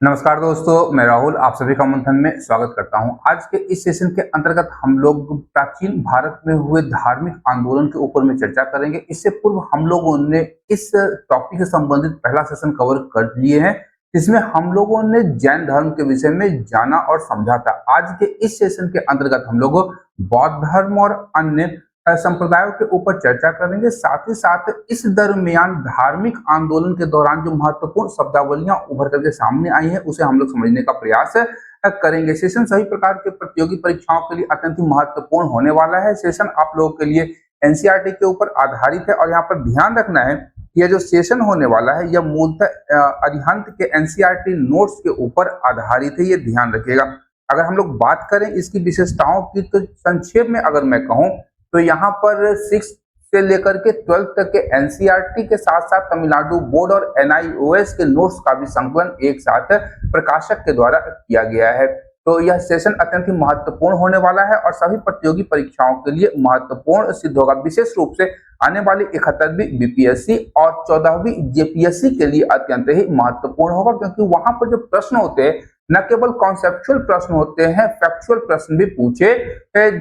नमस्कार दोस्तों, मैं राहुल आप सभी का मंथन में स्वागत करता हूं। आज के इस सेशन के अंतर्गत हम लोग प्राचीन भारत में हुए धार्मिक आंदोलन के ऊपर में चर्चा करेंगे। इससे पूर्व हम लोगों ने इस टॉपिक से संबंधित पहला सेशन कवर कर लिए हैं, जिसमें हम लोगों ने जैन धर्म के विषय में जाना और समझा था। आज के इस सेशन के अंतर्गत हम लोग बौद्ध धर्म और अन्य संप्रदायों के ऊपर चर्चा करेंगे। साथ ही साथ इस दरमियान धार्मिक आंदोलन के दौरान जो महत्वपूर्ण शब्दावलियां उभर करके सामने आई हैं, उसे हम लोग समझने का प्रयास करेंगे। सेशन सभी प्रकार के प्रतियोगी परीक्षाओं के लिए अत्यंत ही महत्वपूर्ण होने वाला है। सेशन आप लोगों के लिए एनसीईआरटी के ऊपर आधारित है और यहाँ पर ध्यान रखना है, यह जो सेशन होने वाला है यह मूलतः अरिहंत के एनसीईआरटी नोट्स के ऊपर आधारित है, ये ध्यान रखिएगा। अगर हम लोग बात करें इसकी विशेषताओं की, तो संक्षेप में अगर मैं कहूँ तो यहाँ पर 6 से लेकर के 12 तक के एनसीईआरटी के साथ साथ तमिलनाडु बोर्ड और एनआईओएस के नोट्स का भी संकलन एक साथ प्रकाशक के द्वारा किया गया है। तो यह सेशन अत्यंत ही महत्वपूर्ण होने वाला है और सभी प्रतियोगी परीक्षाओं के लिए महत्वपूर्ण सिद्ध होगा। विशेष रूप से आने वाली 71वीं बीपीएससी और 14वीं जेपीएससी के लिए अत्यंत ही महत्वपूर्ण होगा, क्योंकि वहां पर जो प्रश्न होते हैं न केवल कॉन्सेप्चुअल प्रश्न होते हैं, फैक्चुअल प्रश्न भी पूछे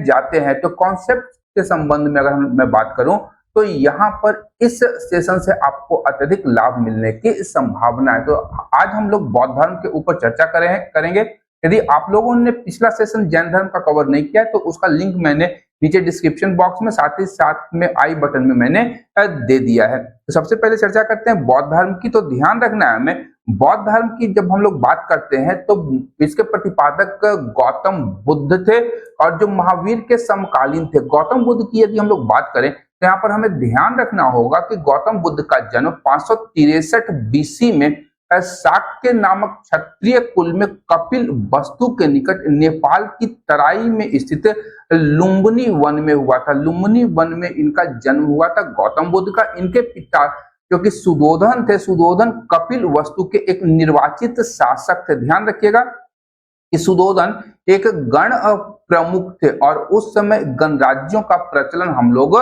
जाते हैं। तो कॉन्सेप्ट के संबंध में अगर मैं बात करूं तो यहाँ पर इस सेशन से आपको अत्यधिक लाभ मिलने की संभावना है। तो आज हम लोग बौद्ध धर्म के ऊपर चर्चा करेंगे। यदि आप लोगों ने पिछला सेशन जैन धर्म का कवर नहीं किया है तो उसका लिंक मैंने नीचे डिस्क्रिप्शन बॉक्स में साथ ही साथ में आई बटन में मैंने दे दिया है। तो सबसे पहले चर्चा करते हैं बौद्ध धर्म की। तो ध्यान रखना है हमें, बौद्ध धर्म की जब हम लोग बात करते हैं तो इसके प्रतिपादक गौतम बुद्ध थे और जो महावीर के समकालीन थे। गौतम बुद्ध की यदि हम लोग बात करें तो यहाँ पर हमें ध्यान रखना होगा कि गौतम बुद्ध का जन्म 563 बीसी में शाक्य नामक क्षत्रिय कुल में कपिल वस्तु के निकट नेपाल की तराई में स्थित लुम्बिनी वन में हुआ था। लुम्बिनी वन में इनका जन्म हुआ था गौतम बुद्ध का। इनके पिता जो कि सुदोधन थे, सुदोधन कपिल वस्तु के एक निर्वाचित शासक थे। ध्यान रखिएगा कि सुदोधन एक गण प्रमुख थे और उस समय गणराज्यों का प्रचलन हम लोग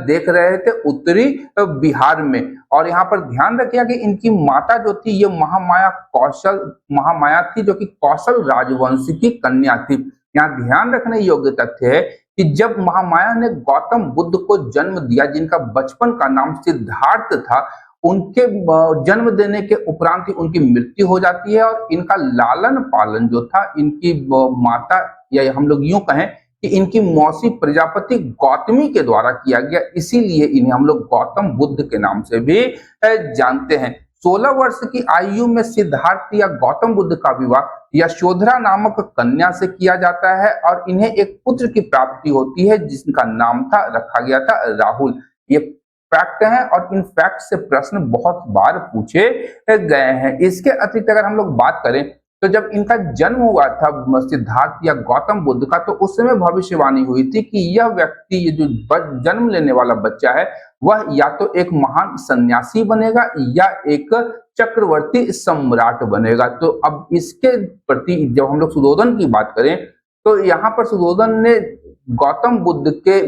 देख रहे थे उत्तरी बिहार में। और यहाँ पर ध्यान रखिएगा कि इनकी माता जो थी ये महामाया थी, जो कि कौशल राजवंश की कन्या थी। यहाँ ध्यान रखने योग्य तथ्य है कि जब महामाया ने गौतम बुद्ध को जन्म दिया, जिनका बचपन का नाम सिद्धार्थ था, उनके जन्म देने के उपरांत ही उनकी मृत्यु हो जाती है और इनका लालन पालन जो था इनकी माता या हम लोग यूं कहें कि इनकी मौसी प्रजापति गौतमी के द्वारा किया गया, इसीलिए इन्हें हम लोग गौतम बुद्ध के नाम से भी जानते हैं। 16 वर्ष की आयु में सिद्धार्थ या गौतम बुद्ध का विवाह यशोधरा नामक कन्या से किया जाता है और इन्हें एक पुत्र की प्राप्ति होती है जिसका नाम रखा गया था राहुल। ये फैक्ट है और इन फैक्ट से प्रश्न बहुत बार पूछे गए हैं। इसके अतिरिक्त अगर हम लोग बात करें तो जब इनका जन्म हुआ था सिद्धार्थ या गौतम बुद्ध का, तो उस समय भविष्यवाणी हुई थी कि यह व्यक्ति, ये जो जन्म लेने वाला बच्चा है, वह या तो एक महान सन्यासी बनेगा या एक चक्रवर्ती सम्राट बनेगा। तो अब इसके प्रति जब हम लोग सुदोधन की बात करें तो यहाँ पर सुदोधन ने गौतम बुद्ध के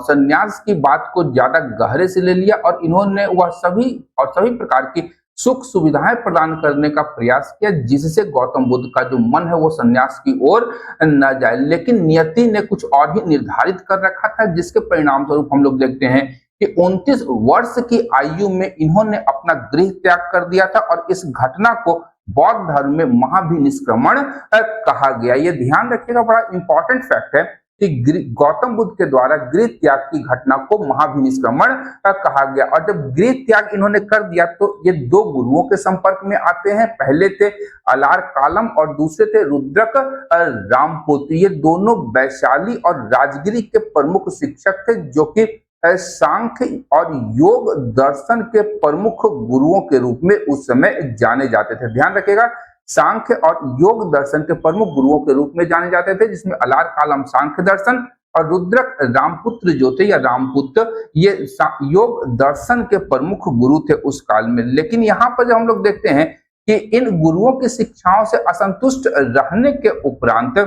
संन्यास की बात को ज्यादा गहरे से ले लिया और इन्होंने वह सभी प्रकार की सुख सुविधाएं प्रदान करने का प्रयास किया जिससे गौतम बुद्ध का जो मन है वो संन्यास की ओर न जाए। लेकिन नियति ने कुछ और ही निर्धारित कर रखा था, जिसके परिणाम स्वरूप हम लोग देखते हैं कि 29 वर्ष की आयु में इन्होंने अपना गृह त्याग कर दिया था और इस घटना को बौद्ध धर्म में महाभिनिष्क्रमण कहा गया। ये ध्यान रखिएगा, बड़ा इंपॉर्टेंट फैक्ट है कि गौतम बुद्ध के द्वारा गृह त्याग की घटना को महाभिनिष्क्रमण कहा गया। और जब गृह त्याग इन्होंने कर दिया तो ये 2 गुरुओं के संपर्क में आते हैं। पहले थे अलार कालम और दूसरे थे रुद्रक रामपुत। ये दोनों वैशाली और राजगिरी के प्रमुख शिक्षक थे, जो कि सांख्य और योग दर्शन के प्रमुख गुरुओं के रूप में उस समय जाने जाते थे। ध्यान रखिएगा, सांख्य और योग दर्शन के प्रमुख गुरुओं के रूप में जाने जाते थे, जिसमें अलार कालम सांख्य दर्शन और रुद्रक रामपुत्र जो थे या रामपुत्र, ये योग दर्शन के प्रमुख गुरु थे उस काल में। लेकिन यहाँ पर जब हम लोग देखते हैं कि इन गुरुओं की शिक्षाओं से असंतुष्ट रहने के उपरांत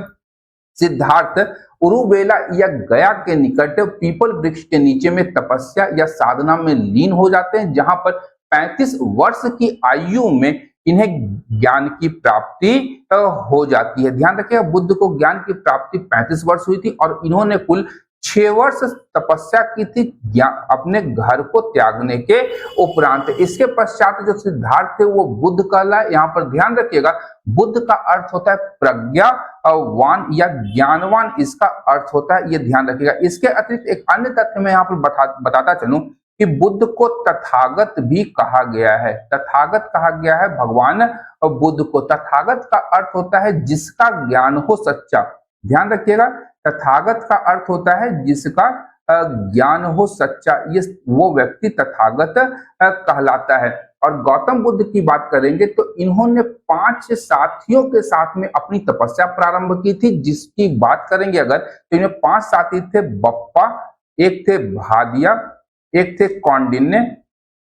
सिद्धार्थ उरुवेला या गया के निकट पीपल वृक्ष के नीचे में तपस्या या साधना में लीन हो जाते हैं, जहां पर 35 वर्ष की आयु में इन्हें ज्ञान की प्राप्ति हो जाती है। ध्यान रखिएगा, बुद्ध को ज्ञान की प्राप्ति 35 वर्ष हुई थी और इन्होंने कुल 6 वर्ष तपस्या की थी अपने घर को त्यागने के उपरांत। इसके पश्चात जो सिद्धार्थ थे वो बुद्ध कहलाए। यहाँ पर ध्यान रखिएगा, बुद्ध का अर्थ होता है प्रज्ञावान या ज्ञानवान, इसका अर्थ होता है, ये ध्यान रखिएगा। इसके अतिरिक्त एक अन्य तथ्य मैं यहाँ पर बताता चलूं कि बुद्ध को तथागत भी कहा गया है। तथागत कहा गया है भगवान बुद्ध को। तथागत का अर्थ होता है जिसका ज्ञान हो सच्चा। ध्यान रखिएगा, तथागत का अर्थ होता है जिसका ज्ञान हो सच्चा, ये वो व्यक्ति तथागत कहलाता है। और गौतम बुद्ध की बात करेंगे तो इन्होंने 5 साथियों के साथ में अपनी तपस्या प्रारंभ की थी, जिसकी बात करेंगे अगर तो इन्हें 5 साथी थे। बप्पा, एक थे भादिया, एक थे कौंडिन्य,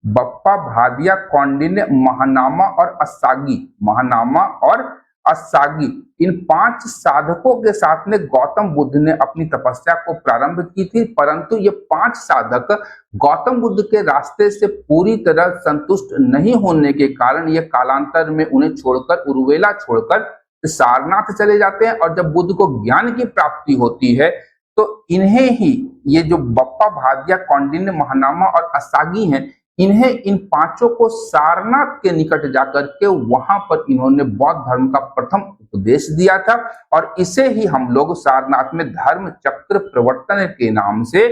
बप्पा, भादिया, कौंडिन्य, महानामा और असागी। महानामा और असागी, इन 5 साधकों के साथ में गौतम बुद्ध ने अपनी तपस्या को प्रारंभ की थी। परंतु ये 5 साधक गौतम बुद्ध के रास्ते से पूरी तरह संतुष्ट नहीं होने के कारण ये कालांतर में उन्हें छोड़कर, उर्वेला छोड़कर सारनाथ चले जाते हैं। और जब बुद्ध को ज्ञान की प्राप्ति होती है तो इन्हें ही, ये जो बप्पा, भादिया, कौंडिन्य, महानामा और असागी हैं, इन्हें, इन 5 को सारनाथ के निकट जाकर के वहां पर इन्होंने बौद्ध धर्म का प्रथम उपदेश दिया था। और इसे ही हम लोग सारनाथ में धर्म चक्र प्रवर्तन के नाम से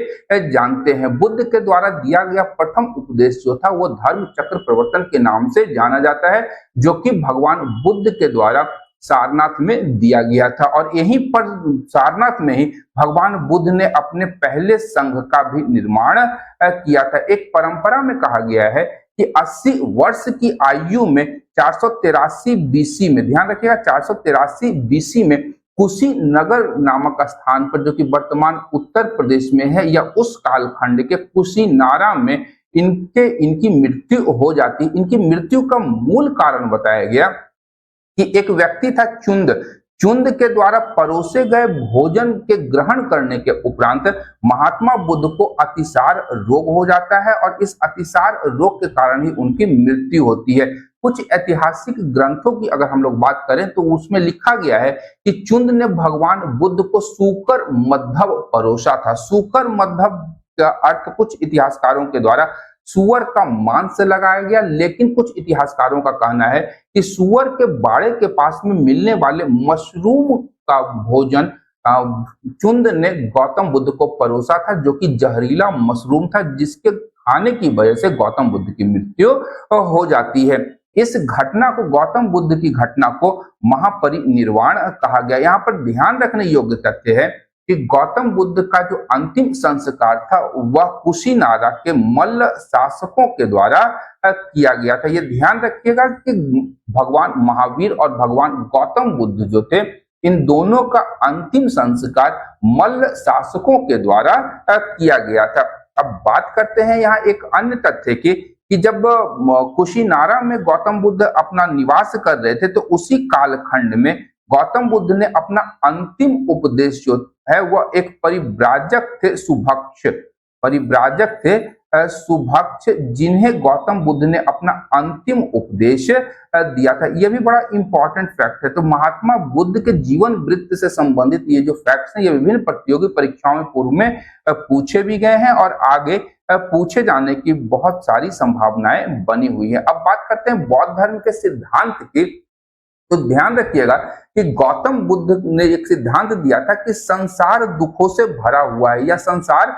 जानते हैं। बुद्ध के द्वारा दिया गया प्रथम उपदेश जो था वो धर्म चक्र प्रवर्तन के नाम से जाना जाता है, जो कि भगवान बुद्ध के द्वारा सारनाथ में दिया गया था। और यहीं पर सारनाथ में ही भगवान बुद्ध ने अपने पहले संघ का भी निर्माण किया था। एक परंपरा में कहा गया है कि 80 वर्ष की आयु में 483 बीसी में, ध्यान रखिएगा 483 बीसी में कुशीनगर नामक स्थान पर, जो कि वर्तमान उत्तर प्रदेश में है, या उस कालखंड के कुशीनारा में इनकी मृत्यु हो जाती। इनकी मृत्यु का मूल कारण बताया गया कि एक व्यक्ति था चुंद। चुंद के द्वारा परोसे गए भोजन के ग्रहण करने के उपरांत महात्मा बुद्ध को अतिसार रोग हो जाता है और इस अतिसार रोग के कारण ही उनकी मृत्यु होती है। कुछ ऐतिहासिक ग्रंथों की अगर हम लोग बात करें तो उसमें लिखा गया है कि चुंद ने भगवान बुद्ध को सूकर मद्धव परोसा था। सूकर मद्धव का अर्थ कुछ इतिहासकारों के द्वारा सुअर का मांस लगाया गया, लेकिन कुछ इतिहासकारों का कहना है कि सुअर के बाड़े के पास में मिलने वाले मशरूम का भोजन चुंद ने गौतम बुद्ध को परोसा था, जो कि जहरीला मशरूम था, जिसके खाने की वजह से गौतम बुद्ध की मृत्यु हो जाती है। इस घटना को, गौतम बुद्ध की घटना को महापरिनिर्वाण कहा गया। यहाँ पर ध्यान रखने योग्य तथ्य है कि गौतम बुद्ध का जो अंतिम संस्कार था वह कुशीनारा के मल्ल शासकों के द्वारा किया गया था। यह ध्यान रखिएगा कि भगवान महावीर और भगवान गौतम बुद्ध जो थे, इन दोनों का अंतिम संस्कार मल्ल शासकों के द्वारा किया गया था। अब बात करते हैं यहाँ एक अन्य तथ्य की कि जब कुशीनारा में गौतम बुद्ध अपना निवास कर रहे थे तो उसी कालखंड में गौतम बुद्ध ने अपना अंतिम उपदेश जो है वह एक परिव्राजक थे, सुभक्ष परिव्राजक थे, सुभक्ष, जिन्हें गौतम बुद्ध ने अपना अंतिम उपदेश दिया था। यह भी बड़ा इंपॉर्टेंट फैक्ट है। तो महात्मा बुद्ध के जीवन वृत्त से संबंधित ये जो फैक्ट्स हैं ये विभिन्न प्रतियोगी परीक्षाओं में पूर्व में पूछे भी गए हैं और आगे पूछे जाने की बहुत सारी संभावनाएं बनी हुई है। अब बात करते हैं बौद्ध धर्म के सिद्धांत की। तो ध्यान रखिएगा कि गौतम बुद्ध ने एक सिद्धांत दिया था कि संसार दुखों से भरा हुआ है या संसार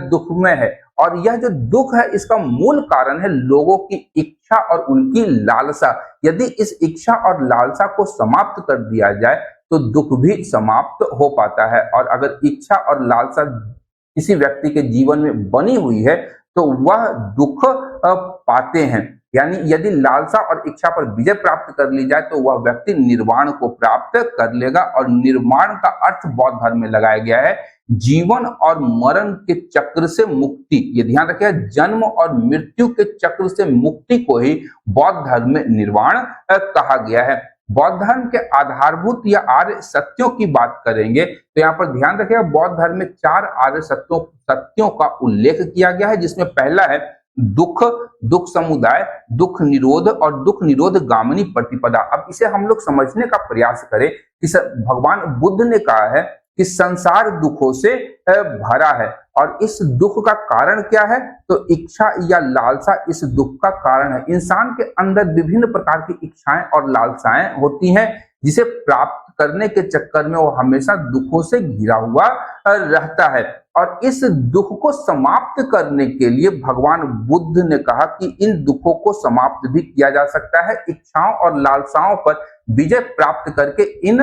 दुखमय है, और यह जो दुख है इसका मूल कारण है लोगों की इच्छा और उनकी लालसा। यदि इस इच्छा और लालसा को समाप्त कर दिया जाए तो दुख भी समाप्त हो पाता है। और अगर इच्छा और लालसा किसी व्यक्ति के जीवन में बनी हुई है तो वह दुख पाते हैं। यानी यदि लालसा और इच्छा पर विजय प्राप्त कर ली जाए तो वह व्यक्ति निर्वाण को प्राप्त कर लेगा। और निर्वाण का अर्थ बौद्ध धर्म में लगाया गया है जीवन और मरण के चक्र से मुक्ति। ये ध्यान रखिए, जन्म और मृत्यु के चक्र से मुक्ति को ही बौद्ध धर्म में निर्वाण कहा गया है। बौद्ध धर्म के आधारभूत या आर्य सत्यों की बात करेंगे तो यहाँ पर ध्यान रखिएगा बौद्ध धर्म में 4 आर्य सत्यों का उल्लेख किया गया है, जिसमें पहला है दुख, दुख समुदाय, दुख निरोध और दुख निरोध गामिनी प्रतिपदा। अब इसे हम लोग समझने का प्रयास करें कि भगवान बुद्ध ने कहा है कि संसार दुखों से भरा है और इस दुख का कारण क्या है, तो इच्छा या लालसा इस दुख का कारण है। इंसान के अंदर विभिन्न प्रकार की इच्छाएं और लालसाएं होती हैं, जिसे प्राप्त करने के चक्कर में वो हमेशा दुखों से घिरा हुआ रहता है। और इस दुख को समाप्त करने के लिए भगवान बुद्ध ने कहा कि इन दुखों को समाप्त भी किया जा सकता है। इच्छाओं और लालसाओं पर विजय प्राप्त करके इन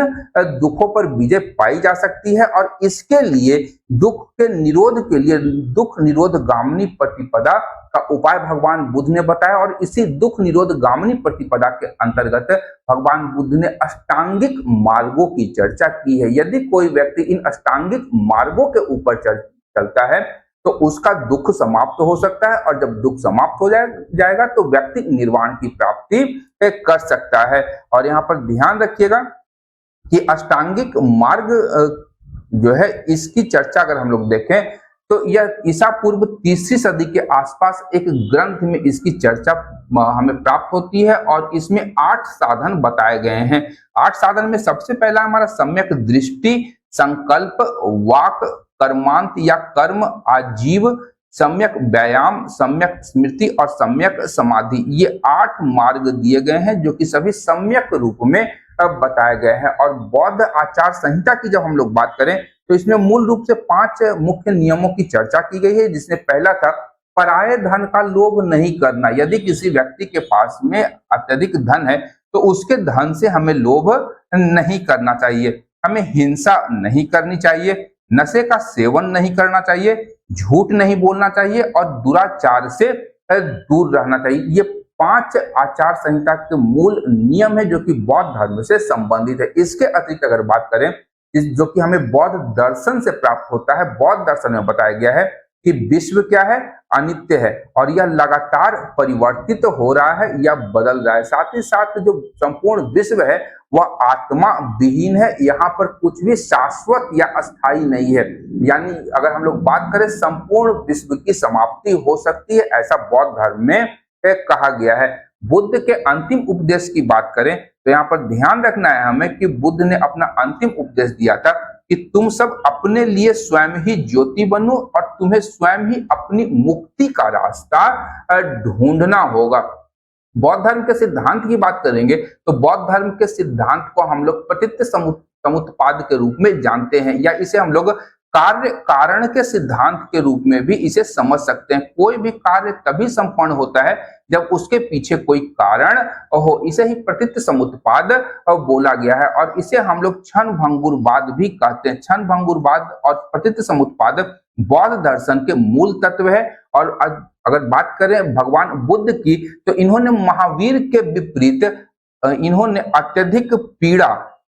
दुखों पर विजय पाई जा सकती है और इसके लिए दुख के निरोध के लिए दुख निरोध गामिनी प्रतिपदा का उपाय भगवान बुद्ध ने बताया। और इसी दुख निरोध गामिनी प्रतिपदा के अंतर्गत भगवान बुद्ध ने अष्टांगिक मार्गों की चर्चा की है। यदि कोई व्यक्ति इन अष्टांगिक मार्गों के ऊपर चलता है तो उसका दुख समाप्त हो सकता है और जब दुख समाप्त हो जाएगा तो व्यक्ति निर्वाण की प्राप्ति कर सकता है। और यहाँ पर ध्यान रखिएगा कि अष्टांगिक मार्ग जो है इसकी चर्चा अगर हम लोग देखें तो यह ईसा पूर्व 3वीं सदी के आसपास एक ग्रंथ में इसकी चर्चा हमें प्राप्त होती है और इसमें 8 साधन बताए गए हैं। 8 साधन में सबसे पहला हमारा सम्यक दृष्टि, संकल्प, वाक, कर्मांत या कर्म, आजीव, सम्यक व्यायाम, सम्यक स्मृति और सम्यक समाधि। ये 8 मार्ग दिए गए हैं जो कि सभी सम्यक रूप में बताए गए हैं। और बौद्ध आचार संहिता की जब हम लोग बात करें तो इसमें मूल रूप से 5 मुख्य नियमों की चर्चा की गई है, जिसमें पहला था पराये धन का लोभ नहीं करना। यदि किसी व्यक्ति के पास में अत्यधिक धन है तो उसके धन से हमें लोभ नहीं करना चाहिए, हमें हिंसा नहीं करनी चाहिए, नशे का सेवन नहीं करना चाहिए, झूठ नहीं बोलना चाहिए और दुराचार से दूर रहना चाहिए। ये 5 आचार संहिता के मूल नियम है जो कि बौद्ध धर्म से संबंधित है। इसके अतिरिक्त अगर बात करें जो कि हमें बौद्ध दर्शन से प्राप्त होता है, बौद्ध दर्शन में बताया गया है कि विश्व क्या है, अनित्य है और यह लगातार परिवर्तित हो रहा है या बदल रहा है। साथ ही साथ जो संपूर्ण विश्व है वह आत्मा विहीन है, यहाँ पर कुछ भी शाश्वत या अस्थायी नहीं है। यानी अगर हम लोग बात करें संपूर्ण विश्व की समाप्ति हो सकती है, ऐसा बौद्ध धर्म में कहा गया है। बुद्ध के अंतिम उपदेश की बात करें तो यहाँ पर ध्यान रखना है हमें कि बुद्ध ने अपना अंतिम उपदेश दिया था कि तुम सब अपने लिए स्वयं ही ज्योति बनो और तुम्हें स्वयं ही अपनी मुक्ति का रास्ता ढूंढना होगा। बौद्ध धर्म के सिद्धांत की बात करेंगे तो बौद्ध धर्म के सिद्धांत को हम लोग प्रतीत समुत्पाद के रूप में जानते हैं या इसे हम लोग कार्य कारण के सिद्धांत के रूप में भी इसे समझ सकते हैं। कोई भी कार्य तभी संपन्न होता है जब उसके पीछे कोई कारण हो, इसे ही प्रतीत समुत्पाद बोला गया है और इसे हम लोग क्षण भंगुरवाद भी कहते हैं। क्षण भंगुरवाद और प्रतीत समुत्पाद बौद्ध दर्शन के मूल तत्व है। और अगर बात करें भगवान बुद्ध की तो इन्होंने महावीर के विपरीत इन्होंने अत्यधिक पीड़ा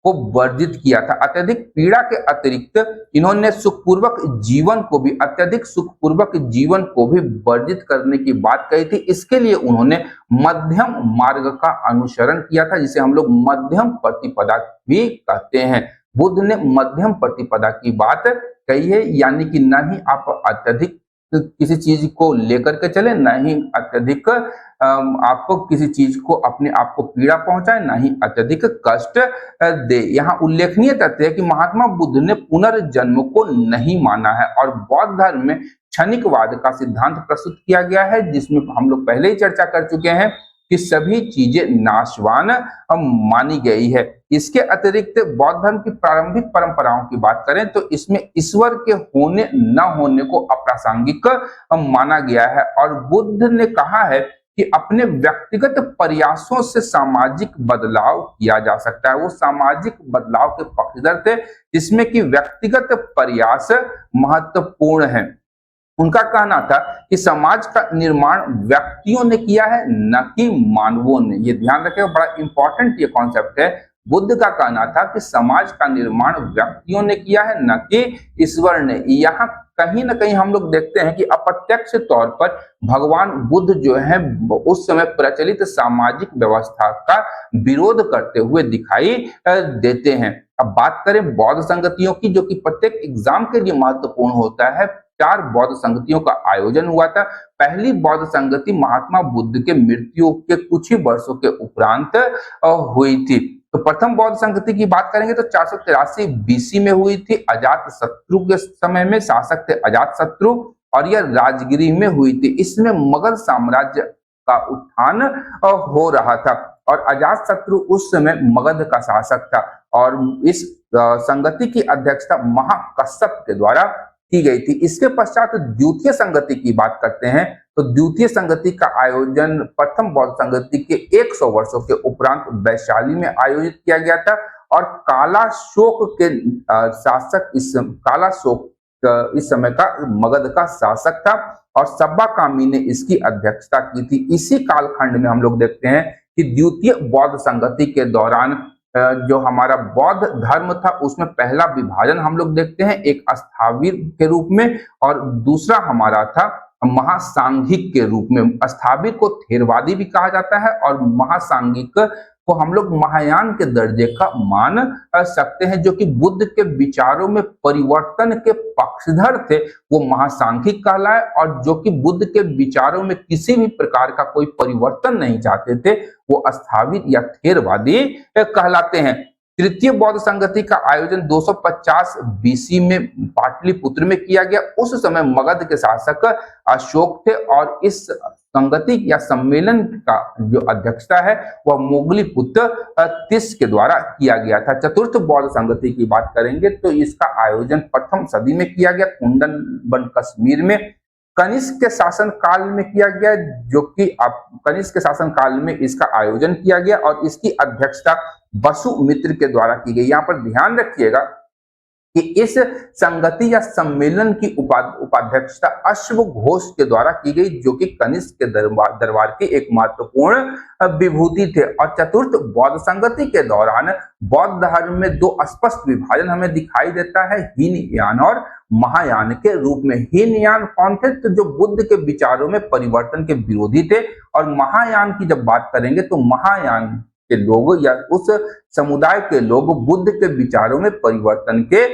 को वर्जित किया था। अत्यधिक पीड़ा के अतिरिक्त इन्होंने सुखपूर्वक जीवन को भी अत्यधिक सुखपूर्वक जीवन को भी वर्जित करने की बात कही थी। इसके लिए उन्होंने मध्यम मार्ग का अनुसरण किया था, जिसे हम लोग मध्यम प्रतिपदा भी कहते हैं। बुद्ध ने मध्यम प्रतिपदा की बात कही है, यानी कि न ही आप अत्यधिक किसी चीज को लेकर के चले, न ही अत्यधिक आपको किसी चीज को अपने आप को पीड़ा पहुंचाए, ना ही अत्यधिक कष्ट दे। यहाँ उल्लेखनीय तथ्य है कि महात्मा बुद्ध ने पुनर्जन्म को नहीं माना है और बौद्ध धर्म में क्षणिकवाद का सिद्धांत प्रस्तुत किया गया है, जिसमें हम लोग पहले ही चर्चा कर चुके हैं कि सभी चीजें नाशवान मानी गई है। इसके अतिरिक्त बौद्ध धर्म की प्रारंभिक परंपराओं की बात करें तो इसमें ईश्वर के होने न होने को अप्रासंगिक माना गया है और बुद्ध ने कहा है कि अपने व्यक्तिगत प्रयासों से सामाजिक बदलाव किया जा सकता है। वो सामाजिक बदलाव के पक्षधर थे जिसमें कि व्यक्तिगत प्रयास महत्वपूर्ण है। उनका कहना था कि समाज का निर्माण व्यक्तियों ने किया है, न कि मानवों ने। ये ध्यान रखें, बड़ा इंपॉर्टेंट ये कॉन्सेप्ट है। बुद्ध का कहना था कि समाज का निर्माण व्यक्तियों ने किया है, न कि ईश्वर ने। यहाँ कहीं ना कहीं हम लोग देखते हैं कि अप्रत्यक्ष तौर पर भगवान बुद्ध जो है उस समय प्रचलित सामाजिक व्यवस्था का विरोध करते हुए दिखाई देते हैं। अब बात करें बौद्ध संगतियों की, जो कि प्रत्येक एग्जाम के लिए महत्वपूर्ण होता है। 4 बौद्ध संगतियों का आयोजन हुआ था। पहली बौद्ध संगति महात्मा बुद्ध के मृत्यु के कुछ ही वर्षों के उपरांत हुई थी। तो प्रथम बौद्ध संगति की बात करेंगे तो 483 बीसी में हुई थी। अजात शत्रु के समय में शासक थे अजात शत्रु, और यह राजगिरी में हुई थी। इसमें मुगल साम्राज्य का उत्थान हो रहा था और अजात शत्रु उस समय मगध का शासक था, और इस संगति की अध्यक्षता महाकश्यप के द्वारा की गई थी। इसके पश्चात द्वितीय संगति की बात करते हैं तो द्वितीय संगति का आयोजन प्रथम बौद्ध संगति के 100 वर्षों के उपरांत वैशाली में आयोजित किया गया था, और कालाशोक के शासक कालाशोक इस समय का मगध का शासक था, और सब्बा कामी ने इसकी अध्यक्षता की थी। इसी कालखंड में हम लोग देखते हैं कि द्वितीय बौद्ध संगति के दौरान जो हमारा बौद्ध धर्म था उसमें पहला विभाजन हम लोग देखते हैं, एक स्थाविर के रूप में और दूसरा हमारा था महासांघिक के रूप में। स्थाविर को थेरवादी भी कहा जाता है और महासांघिक को हम लोग महायान के दर्जे का मान सकते हैं, जो कि बुद्ध के विचारों में परिवर्तन के पक्षधर थे, वो महासांघिक कहलाए, और जो कि बुद्ध के विचारों में किसी भी प्रकार का कोई परिवर्तन नहीं चाहते थे, वो स्थाविर या थेरवादी कहलाते हैं। तृतीय बौद्ध संगति का आयोजन 250 बीसी में पाटलिपुत्र में किया गया। उस समय मगध के शासक अशोक थे, और इस संगति या सम्मेलन का जो अध्यक्षता है वह मोगली पुत्र तिस के द्वारा किया गया था। चतुर्थ बौद्ध संगति की बात करेंगे तो इसका आयोजन प्रथम सदी में किया गया, कुंदन कश्मीर में। कनिष्क के शासन काल में किया गया, जो कि कनिष्क के शासन काल में इसका आयोजन किया गया, और इसकी अध्यक्षता वसुमित्र के द्वारा की गई। यहाँ पर ध्यान रखिएगा कि इस संगति या सम्मेलन की उपाध्यक्षता अश्वघोष के द्वारा की गई, जो कि कनिष्क के दरबार की एक महत्वपूर्ण विभूति थे। और चतुर्थ बौद्ध संगति के दौरान बौद्ध धर्म में 2 स्पष्ट विभाजन हमें दिखाई देता है, हीनयान और महायान के रूप में। हीनयान कौन थे? तो जो बुद्ध के विचारों में परिवर्तन के विरोधी थे, और महायान की जब बात करेंगे तो महायान के लोग या उस समुदाय के लोग बुद्ध के विचारों में परिवर्तन के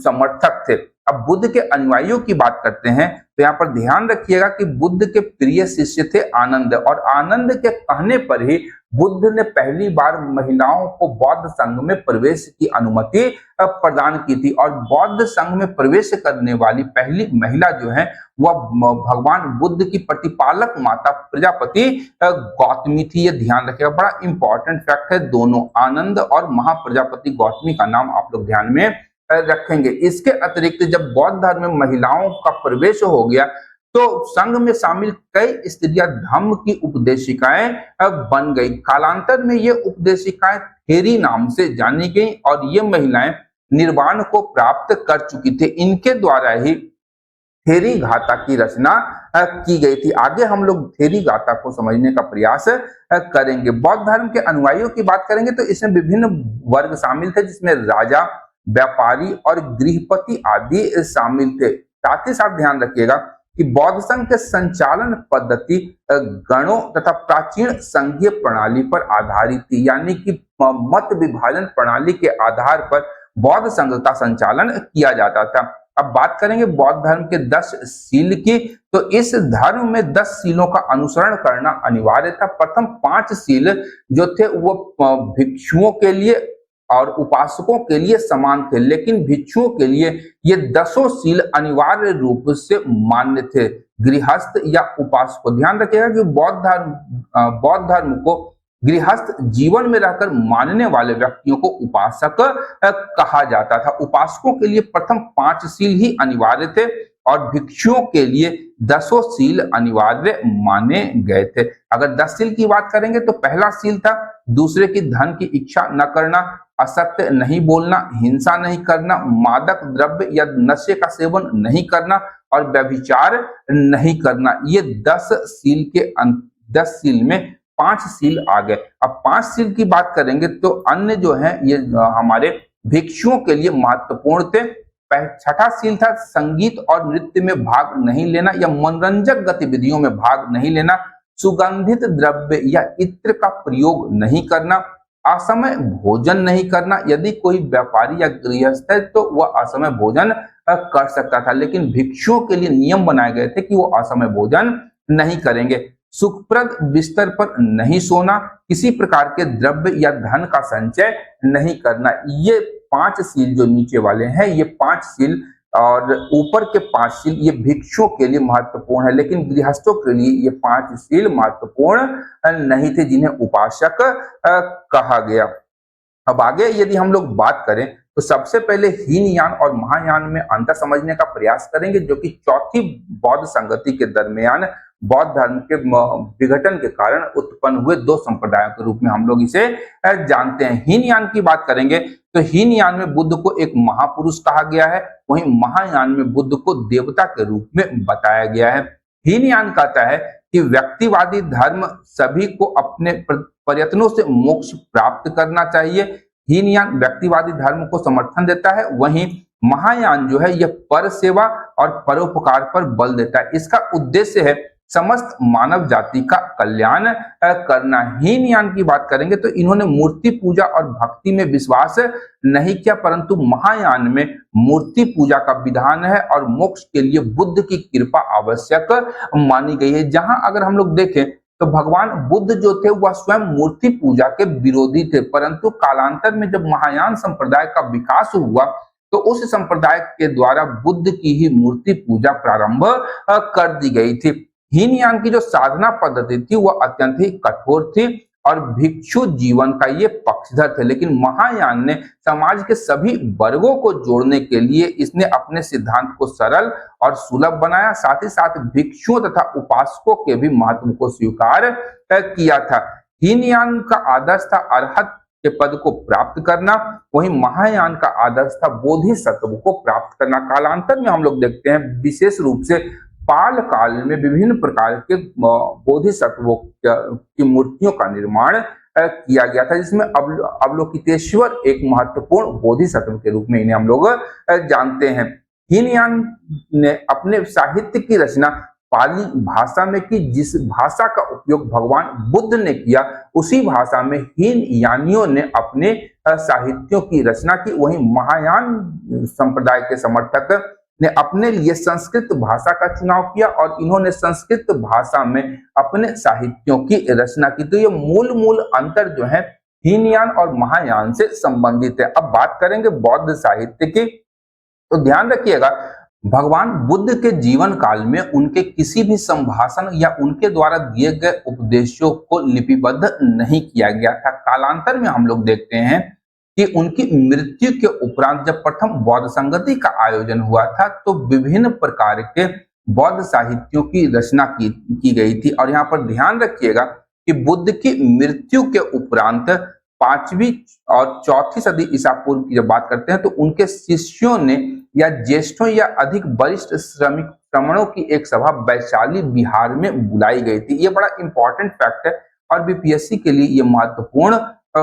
समर्थक थे। अब बुद्ध के अनुयायियों की बात करते हैं तो यहाँ पर ध्यान रखिएगा कि बुद्ध के प्रिय शिष्य थे आनंद, और आनंद के कहने पर ही बुद्ध ने पहली बार महिलाओं को बौद्ध संघ में प्रवेश की अनुमति प्रदान की थी, और बौद्ध संघ में प्रवेश करने वाली पहली महिला जो है वह भगवान बुद्ध की प्रतिपालक माता प्रजापति गौतमी थी। ये ध्यान रखिएगा, बड़ा इंपॉर्टेंट फैक्ट है। दोनों आनंद और महाप्रजापति गौतमी का नाम आप लोग ध्यान में रखेंगे। इसके अतिरिक्त जब बौद्ध धर्म में महिलाओं का प्रवेश हो गया तो संघ में शामिल कई स्त्रियां धम्म की उपदेशिकाएं बन गई। कालांतर में ये उपदेशिकाएं थेरी नाम से जानी गई, और ये महिलाएं निर्वाण को प्राप्त कर चुकी थी। इनके द्वारा ही थेरी गाथा की रचना की गई थी। आगे हम लोग थेरी गाथा को समझने का प्रयास करेंगे। बौद्ध धर्म के अनुयायियों की बात करेंगे तो इसमें विभिन्न वर्ग शामिल थे, जिसमें राजा, व्यापारी और गृहपति आदि शामिल थे। साथ ही साथ ध्यान रखिएगा कि बौद्ध संघ के संचालन पद्धति गणों तथा प्राचीन संघीय प्रणाली पर आधारित थी, यानी कि मत विभाजन प्रणाली के आधार पर बौद्ध संघ का संचालन किया जाता था। अब बात करेंगे बौद्ध धर्म के 10 शील की, तो इस धर्म में 10 शीलों का अनुसरण करना अनिवार्य था। प्रथम 5 शील जो थे वो भिक्षुओं के लिए और उपासकों के लिए समान थे, लेकिन भिक्षुओं के लिए ये 10 शील अनिवार्य रूप से मान्य थे। गृहस्थ या उपासक, ध्यान रखिएगा कि बौद्ध धर्म को गृहस्थ जीवन में रहकर मानने वाले व्यक्तियों को उपासक कहा जाता था। उपासकों के लिए प्रथम 5 शील ही अनिवार्य थे, और भिक्षुओं के लिए 10 शील अनिवार्य माने गए थे। अगर 10 शील की बात करेंगे तो पहला शील था दूसरे की धन की इच्छा न करना, असत्य नहीं बोलना, हिंसा नहीं करना, मादक द्रव्य या नशे का सेवन नहीं करना, और व्यभिचार नहीं करना। ये 10 शील में 5 शील आ गए। अब 5 शील की बात करेंगे तो अन्य जो है ये हमारे भिक्षुओं के लिए महत्वपूर्ण थे। छठा शील था संगीत और नृत्य में भाग नहीं लेना या मनोरंजक गतिविधियों में भाग नहीं लेना, सुगंधित द्रव्य या इत्र का प्रयोग नहीं करना, असमय भोजन नहीं करना। यदि कोई व्यापारी या गृहस्थ है तो वह असमय भोजन कर सकता था, लेकिन भिक्षुओं के लिए नियम बनाए गए थे कि वो असमय भोजन नहीं करेंगे। सुखप्रद बिस्तर पर नहीं सोना, किसी प्रकार के द्रव्य या धन का संचय नहीं करना। ये 5 सील जो नीचे वाले हैं, ये 5 सील और ऊपर के 5 सील ये भिक्षुओं के लिए महत्वपूर्ण है, लेकिन गृहस्थों के लिए ये 5 सील महत्वपूर्ण नहीं थे, जिन्हें उपासक कहा गया। अब आगे यदि हम लोग बात करें तो सबसे पहले हीनयान और महायान में अंतर समझने का प्रयास करेंगे, जो कि चौथी बौद्ध संगति के दरमियान बौद्ध धर्म के विघटन के कारण उत्पन्न हुए 2 संप्रदायों के रूप में हम लोग इसे जानते हैं। हीनयान की बात करेंगे तो हीनयान में बुद्ध को एक महापुरुष कहा गया है, वहीं महायान में बुद्ध को देवता के रूप में बताया गया है। हीनयान कहता है कि व्यक्तिवादी धर्म सभी को अपने प्रयत्नों से मोक्ष प्राप्त करना चाहिए। हीनयान व्यक्तिवादी धर्म को समर्थन देता है, वहीं महायान जो है यह पर सेवा और परोपकार पर बल देता है। इसका उद्देश्य है समस्त मानव जाति का कल्याण करना। हीनयान की बात करेंगे तो इन्होंने मूर्ति पूजा और भक्ति में विश्वास नहीं किया, परंतु महायान में मूर्ति पूजा का विधान है और मोक्ष के लिए बुद्ध की कृपा आवश्यक मानी गई है। जहां अगर हम लोग देखें तो भगवान बुद्ध जो थे वह स्वयं मूर्ति पूजा के विरोधी थे, परंतु कालांतर में जब महायान संप्रदाय का विकास हुआ तो उस संप्रदाय के द्वारा बुद्ध की ही मूर्ति पूजा प्रारंभ कर दी गई थी। हीनयान की जो साधना पद्धति थी वह अत्यंत ही कठोर थी और भिक्षु जीवन का ये पक्षधर थे, लेकिन महायान ने समाज के सभी वर्गों को जोड़ने के लिए इसने अपने सिद्धांत को सरल और सुलभ बनाया। साथ ही साथ भिक्षुओं तथा उपासकों के भी महत्व को स्वीकार किया था। हीनयान का आदर्श था अरहत के पद को प्राप्त करना, वहीं महायान का आदर्श था बोधिसत्व को प्राप्त करना। कालांतर में हम लोग देखते हैं विशेष रूप से पाल काल में विभिन्न प्रकार के बोधिसत्वों की मूर्तियों का निर्माण किया गया था, जिसमें अवलोकितेश्वर एक महत्वपूर्ण बोधिसत्व के रूप में इन्हें हम लोग जानते हैं। हीनयान ने अपने साहित्य की रचना पाली भाषा में की। जिस भाषा का उपयोग भगवान बुद्ध ने किया उसी भाषा में हीनयानियों ने अपने साहित्यों की रचना की। वहीं महायान संप्रदाय के समर्थक ने अपने लिए संस्कृत भाषा का चुनाव किया और इन्होंने संस्कृत भाषा में अपने साहित्यों की रचना की। तो ये मूल अंतर जो है हीनयान और महायान से संबंधित है। अब बात करेंगे बौद्ध साहित्य की, तो ध्यान रखिएगा भगवान बुद्ध के जीवन काल में उनके किसी भी संभाषण या उनके द्वारा दिए गए उपदेशों को लिपिबद्ध नहीं किया गया था। कालांतर में हम लोग देखते हैं कि उनकी मृत्यु के उपरांत जब प्रथम बौद्ध संगति का आयोजन हुआ था तो विभिन्न प्रकार के बौद्ध साहित्यों की रचना की गई थी। और यहाँ पर ध्यान रखिएगा कि बुद्ध की मृत्यु के उपरांत 5वीं और 4वीं सदी ईसा पूर्व की जब बात करते हैं तो उनके शिष्यों ने या ज्येष्ठों या अधिक वरिष्ठ श्रमणों की एक सभा वैशाली बिहार में बुलाई गई थी। ये बड़ा इंपॉर्टेंट फैक्ट है और बीपीएससी के लिए ये महत्वपूर्ण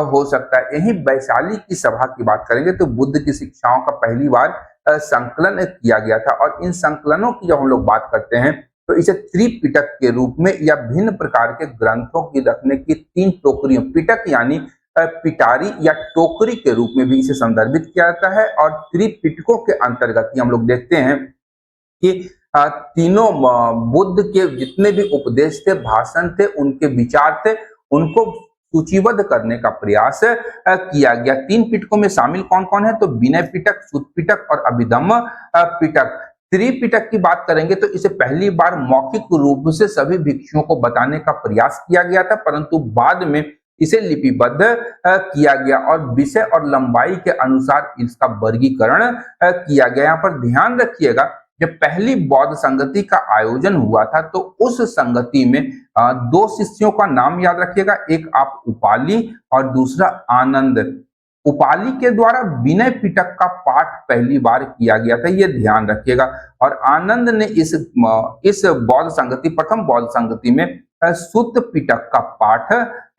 हो सकता है। यही वैशाली की सभा की बात करेंगे तो बुद्ध की शिक्षाओं का पहली बार संकलन किया गया था। और इन संकलनों की जब हम लोग बात करते हैं तो इसे त्रिपिटक के रूप में या भिन्न प्रकार के ग्रंथों की रखने की 3 टोकरियों, पिटक यानी पिटारी या टोकरी के रूप में भी इसे संदर्भित किया जाता है। और त्रिपिटकों के अंतर्गत हम लोग देखते हैं कि तीनों बुद्ध के जितने भी उपदेश थे, भाषण थे, उनके विचार थे, उनको सूचीबद्ध करने का प्रयास किया गया। 3 पिटकों में शामिल कौन कौन है तो विनय पिटक, सुत्त पिटक और अभिधम्म पिटक। त्रिपिटक की बात करेंगे तो इसे पहली बार मौखिक रूप से सभी भिक्षुओं को बताने का प्रयास किया गया था, परंतु बाद में इसे लिपिबद्ध किया गया और विषय और लंबाई के अनुसार इसका वर्गीकरण किया गया। यहाँ पर ध्यान रखिएगा जब पहली बौद्ध संगति का आयोजन हुआ था तो उस संगति में 2 शिष्यों का नाम याद रखिएगा, एक आप उपाली और दूसरा आनंद। उपाली के द्वारा विनय पिटक का पाठ पहली बार किया गया था, ये ध्यान रखिएगा। और आनंद ने इस बौद्ध संगति, प्रथम बौद्ध संगति में सुत्त पिटक का पाठ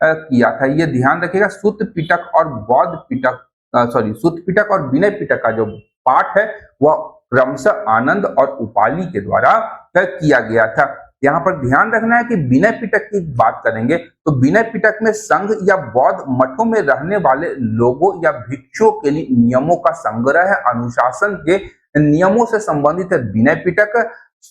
किया था, ये ध्यान रखिएगा। सुत्त पिटक और बौद्ध पिटक सुत्त पिटक और विनय पिटक का जो पाठ है वह क्रमशः आनंद और उपाली के द्वारा किया गया था। यहाँ पर ध्यान रखना है कि विनय पिटक की बात करेंगे तो विनय पिटक में संघ या बौद्ध मठों में रहने वाले लोगों या भिक्षुओं के लिए नियमों का संग्रह है, अनुशासन के नियमों से संबंधित है विनय पिटक।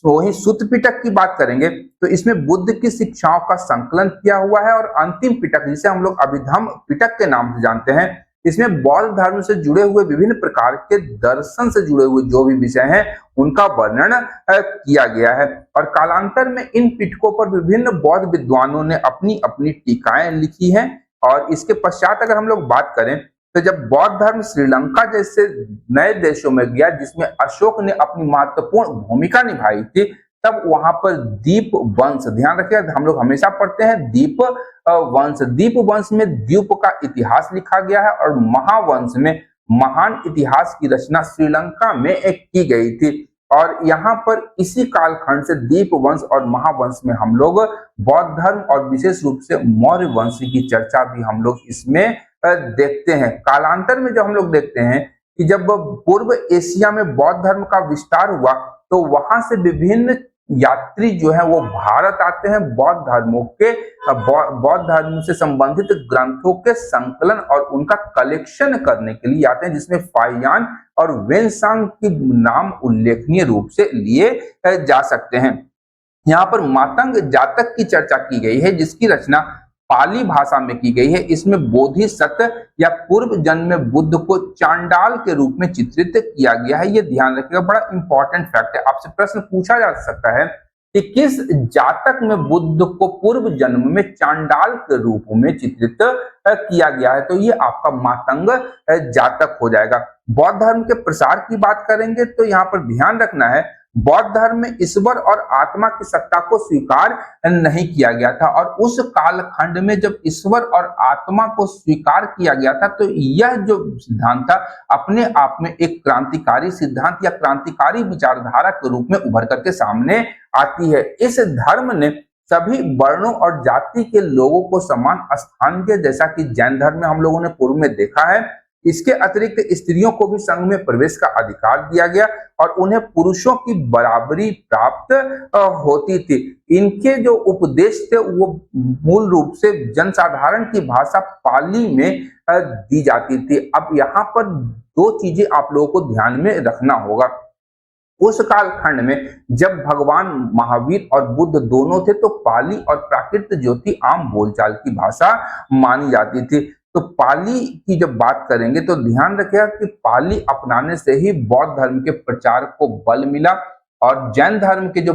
वही सुत्त पिटक की बात करेंगे तो इसमें बुद्ध की शिक्षाओं का संकलन किया हुआ है। और अंतिम पिटक जिसे हम लोग अभिधम्म पिटक के नाम से जानते हैं, इसमें बौद्ध धर्म से जुड़े हुए विभिन्न प्रकार के दर्शन से जुड़े हुए जो भी विषय हैं उनका वर्णन किया गया है। और कालांतर में इन पिटकों पर विभिन्न बौद्ध विद्वानों ने अपनी अपनी टीकाएं लिखी हैं। और इसके पश्चात अगर हम लोग बात करें तो जब बौद्ध धर्म श्रीलंका जैसे नए देशों में गया जिसमें अशोक ने अपनी महत्वपूर्ण भूमिका निभाई थी, तब वहां पर दीप वंश, ध्यान रखिए हम लोग हमेशा पढ़ते हैं दीप वंश, दीप वंश में द्वीप का इतिहास लिखा गया है और महावंश में महान इतिहास की रचना श्रीलंका में की गई थी। और यहाँ पर इसी कालखंड से दीप वंश और महावंश में हम लोग बौद्ध धर्म और विशेष रूप से मौर्य वंश की चर्चा भी हम लोग इसमें देखते हैं। कालांतर में जो हम लोग देखते हैं कि जब पूर्व एशिया में बौद्ध धर्म का विस्तार हुआ तो वहां से विभिन्न यात्री जो है वो भारत आते हैं बौद्ध धर्म से संबंधित ग्रंथों के संकलन और उनका कलेक्शन करने के लिए आते हैं, जिसमें फाहियान और वेनसांग के नाम उल्लेखनीय रूप से लिए जा सकते हैं। यहाँ पर मातंग जातक की चर्चा की गई है जिसकी रचना पाली भाषा में की गई है। इसमें बोधिसत्व या पूर्व जन्म में बुद्ध को चांडाल के रूप में चित्रित किया गया है। ये ध्यान रखिएगा, बड़ा इंपॉर्टेंट फैक्ट है, आपसे प्रश्न पूछा जा सकता है कि किस जातक में बुद्ध को पूर्व जन्म में चांडाल के रूप में चित्रित किया गया है, तो ये आपका मातंग जातक हो जाएगा। बौद्ध धर्म के प्रसार की बात करेंगे तो यहाँ पर ध्यान रखना है बौद्ध धर्म में ईश्वर और आत्मा की सत्ता को स्वीकार नहीं किया गया था। और उस कालखंड में जब ईश्वर और आत्मा को स्वीकार किया गया था तो यह जो सिद्धांत था अपने आप में एक क्रांतिकारी सिद्धांत या क्रांतिकारी विचारधारा के रूप में उभर करके सामने आती है। इस धर्म ने सभी वर्णों और जाति के लोगों को समान स्थान दिया, जैसा कि जैन धर्म में हम लोगों ने पूर्व में देखा है। इसके अतिरिक्त स्त्रियों को भी संघ में प्रवेश का अधिकार दिया गया और उन्हें पुरुषों की बराबरी प्राप्त होती थी। इनके जो उपदेश थे वो मूल रूप से जनसाधारण की भाषा पाली में दी जाती थी। अब यहाँ पर दो चीजें आप लोगों को ध्यान में रखना होगा। उस कालखंड में जब भगवान महावीर और बुद्ध दोनों थे तो पाली और प्राकृत ज्योति आम बोलचाल की भाषा मानी जाती थी। तो पाली की जब बात करेंगे तो ध्यान रखिएगा कि पाली अपनाने से ही बौद्ध धर्म के प्रचार को बल मिला और जैन धर्म के जो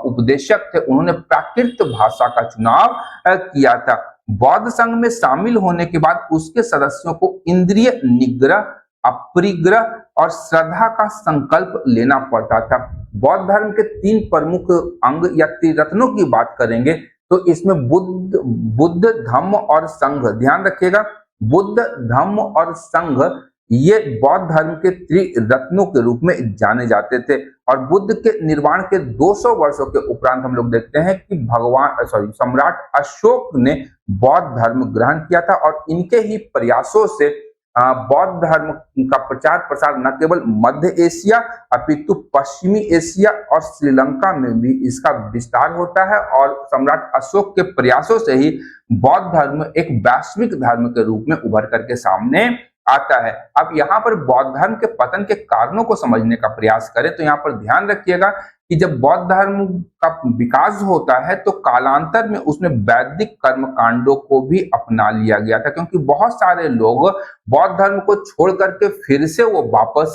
उपदेशक थे उन्होंने प्राकृत भाषा का चुनाव किया था। बौद्ध संघ में शामिल होने के बाद उसके सदस्यों को इंद्रिय निग्रह, अपरिग्रह और श्रद्धा का संकल्प लेना पड़ता था। बौद्ध धर्म के 3 प्रमुख अंग या त्रिरत्नों की बात करेंगे तो इसमें बुद्ध धम्म और संघ, ध्यान रखिएगा बुद्ध धम्म और संघ ये बौद्ध धर्म के त्रिरत्नों के रूप में जाने जाते थे। और बुद्ध के निर्वाण के 200 वर्षों के उपरांत हम लोग देखते हैं कि सम्राट अशोक ने बौद्ध धर्म ग्रहण किया था और इनके ही प्रयासों से बौद्ध धर्म का प्रचार प्रसार न केवल मध्य एशिया अपितु पश्चिमी एशिया और श्रीलंका में भी इसका विस्तार होता है। और सम्राट अशोक के प्रयासों से ही बौद्ध धर्म एक वैश्विक धर्म के रूप में उभर करके सामने आता है। अब यहाँ पर बौद्ध धर्म के पतन के कारणों को समझने का प्रयास करें तो यहाँ पर ध्यान रखिएगा कि जब बौद्ध धर्म का विकास होता है तो कालांतर में उसमें वैदिक कर्म कांडों को भी अपना लिया गया था, क्योंकि बहुत सारे लोग बौद्ध धर्म को छोड़ करके फिर से वो वापस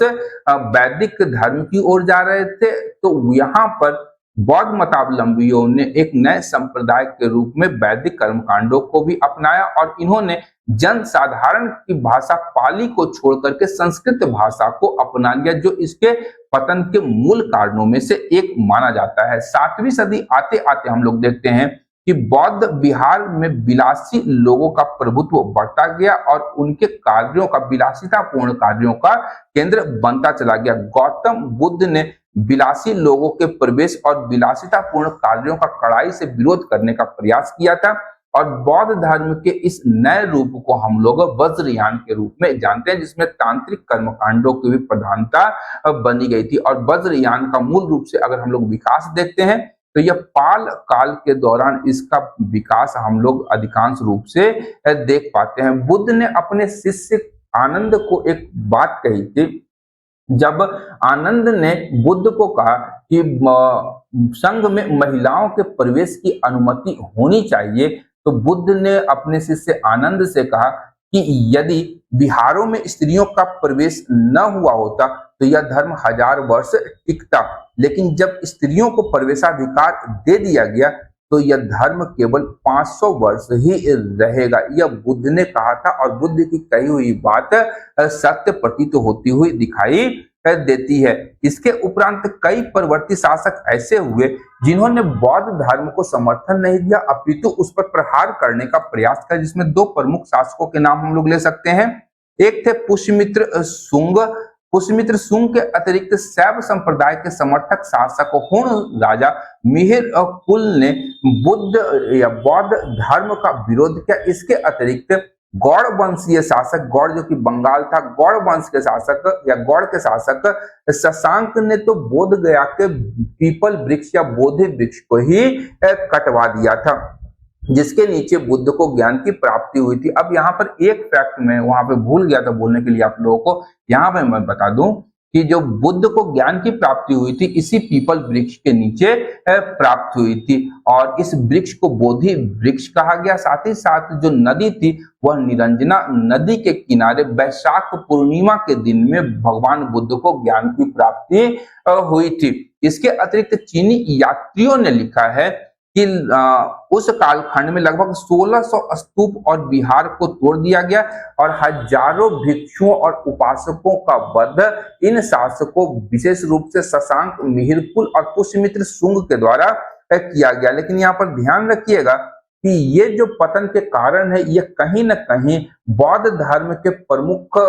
वैदिक धर्म की ओर जा रहे थे। तो यहाँ पर बौद्ध मतावलंबियों ने एक नए संप्रदाय के रूप में वैदिक कर्मकांडों को भी अपनाया और इन्होंने जन साधारण की भाषा पाली को छोड़ करके संस्कृत भाषा को अपना लिया, जो इसके पतन के मूल कारणों में से एक माना जाता है। 7वीं सदी आते आते हम लोग देखते हैं कि बौद्ध बिहार में विलासी लोगों का प्रभुत्व बढ़ता गया और उनके कार्यों का, विलासितापूर्ण कार्यों का केंद्र बनता चला गया। गौतम बुद्ध ने विलासी लोगों के प्रवेश और विलासितापूर्ण कार्यों का कड़ाई से विरोध करने का प्रयास किया था और बौद्ध धर्म के इस नए रूप को हम लोग वज्रयान के रूप में जानते हैं, जिसमें तांत्रिक कर्मकांडों की भी प्रधानता बनी गई थी। और वज्रयान का मूल रूप से अगर हम लोग विकास देखते हैं तो यह पाल काल के दौरान इसका विकास हम लोग अधिकांश रूप से देख पाते हैं। बुद्ध ने अपने शिष्य आनंद को एक बात कही थी। जब आनंद ने बुद्ध को कहा कि संघ में महिलाओं के प्रवेश की अनुमति होनी चाहिए, तो बुद्ध ने अपने शिष्य आनंद से कहा कि यदि बिहारों में स्त्रियों का प्रवेश न हुआ होता तो यह धर्म 1000 वर्ष टिकता, लेकिन जब स्त्रियों को प्रवेशाधिकार दे दिया गया तो यह धर्म केवल 500 वर्ष ही रहेगा। यह बुद्ध ने कहा था और बुद्ध की कही हुई बात सत्य प्रतीत होती हुई दिखाई देती है। इसके उपरांत कई परवर्ती शासक ऐसे हुए जिन्होंने बौद्ध धर्म को समर्थन नहीं दिया, अपितु उस पर प्रहार करने का प्रयास किया, जिसमें दो प्रमुख शासकों के नाम हम लोग ले सकते हैं। एक थे पुष्यमित्र शुंग। पुष्यमित्र शुंग के अतिरिक्त शैव संप्रदाय के समर्थक शासक हुण राजा मिहिर कुल ने बुद्ध या बौद्ध धर्म का विरोध किया। इसके अतिरिक्त गौड़ वंशीय शासक, गौड़ जो कि बंगाल था, गौड़ वंश के शासक या गौड़ के शासक शशांक ने तो बोध गया के पीपल वृक्ष या बोधि वृक्ष को ही कटवा दिया था, जिसके नीचे बुद्ध को ज्ञान की प्राप्ति हुई थी। अब यहाँ पर एक फैक्ट मैं वहां पे भूल गया था बोलने के लिए आप लोगों को, यहाँ पे मैं बता दूं कि जो बुद्ध को ज्ञान की प्राप्ति हुई थी इसी पीपल वृक्ष के नीचे प्राप्त हुई थी और इस वृक्ष को बोधि वृक्ष कहा गया। साथ ही साथ जो नदी थी वह निरंजना नदी के किनारे वैशाख पूर्णिमा के दिन में भगवान बुद्ध को ज्ञान की प्राप्ति हुई थी। इसके अतिरिक्त चीनी यात्रियों ने लिखा है कि उस कालखंड में लगभग 1600 स्तूप और विहार को तोड़ दिया गया और हजारों भिक्षुओं और उपासकों का वध इन शासकों विशेष रूप से शशांक, मिहिरकुल और पुष्यमित्र शुंग के द्वारा किया गया। लेकिन यहाँ पर ध्यान रखिएगा कि ये जो पतन के कारण है ये कहीं न कहीं बौद्ध धर्म के प्रमुख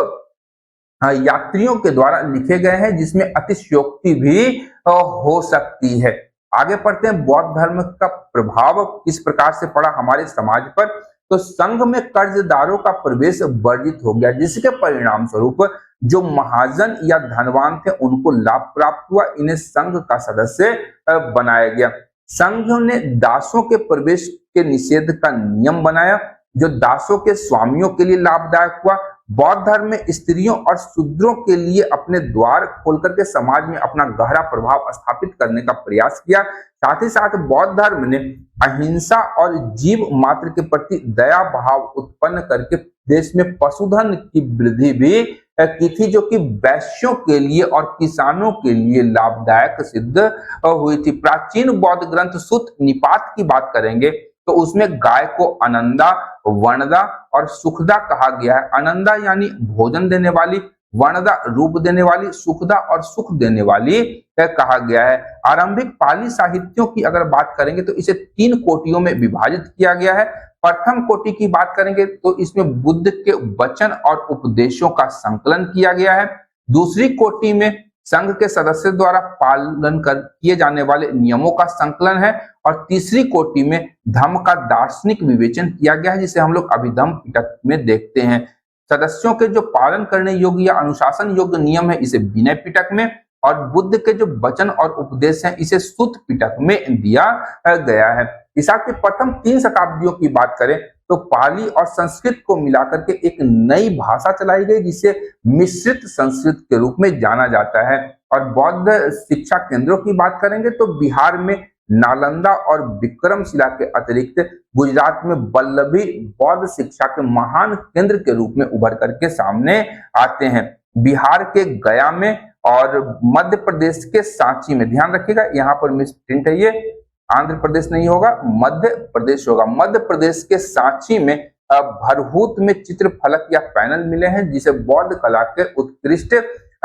यात्रियों के द्वारा लिखे गए हैं, जिसमें अतिशयोक्ति भी हो सकती है। आगे पढ़ते हैं, बौद्ध धर्म का प्रभाव किस प्रकार से पड़ा हमारे समाज पर। तो संघ में कर्जदारों का प्रवेश वर्जित हो गया, जिसके परिणाम स्वरूप जो महाजन या धनवान थे उनको लाभ प्राप्त हुआ, इन्हें संघ का सदस्य बनाया गया। संघ ने दासों के प्रवेश के निषेध का नियम बनाया, जो दासों के स्वामियों के लिए लाभदायक हुआ। बौद्ध धर्म में स्त्रियों और शूद्रों के लिए अपने द्वार खोलकर के समाज में अपना गहरा प्रभाव स्थापित करने का प्रयास किया। साथ ही साथ बौद्ध धर्म ने अहिंसा और जीव मात्र के प्रति दया भाव उत्पन्न करके देश में पशुधन की वृद्धि भी की थी, जो कि वैश्यों के लिए और किसानों के लिए लाभदायक सिद्ध हुई थी। प्राचीन बौद्ध ग्रंथ सुत्त निपात की बात करेंगे तो उसमें गाय को अनंदा, वनदा और सुखदा कहा गया है। अनंदा यानी भोजन देने वाली, वनदा रूप देने वाली, सुखदा और सुख देने वाली कहा गया है। आरंभिक पाली साहित्यों की अगर बात करेंगे तो इसे 3 कोटियों में विभाजित किया गया है। प्रथम कोटि की बात करेंगे तो इसमें बुद्ध के वचन और उपदेशों का संकलन किया गया है। दूसरी कोटि में संघ के सदस्यों द्वारा पालन किए जाने वाले नियमों का संकलन है और तीसरी कोटि में धम्म का दार्शनिक विवेचन किया गया है, जिसे हम लोग अभिधम्म पिटक में देखते हैं। सदस्यों के जो पालन करने योग्य या अनुशासन योग्य नियम है इसे विनय पिटक में, और बुद्ध के जो वचन और उपदेश हैं इसे सुत्त पिटक में दिया गया है। ईसा की प्रथम 3 शताब्दियों की बात करें तो पाली और संस्कृत को मिलाकर के एक नई भाषा चलाई गई, जिसे मिश्रित संस्कृत के रूप में जाना जाता है। और बौद्ध शिक्षा केंद्रों की बात करेंगे तो बिहार में नालंदा और विक्रमशिला के अतिरिक्त गुजरात में वल्लभी बौद्ध शिक्षा के महान केंद्र के रूप में उभर करके सामने आते हैं। बिहार के गया में और मध्य प्रदेश के सांची में, ध्यान रखिएगा यहाँ पर मिस प्रिंट है, ये आंध्र प्रदेश नहीं होगा, मध्य प्रदेश होगा। मध्य प्रदेश के सांची में भरहूत में चित्र फलक या पैनल मिले हैं, जिसे बौद्ध कला के उत्कृष्ट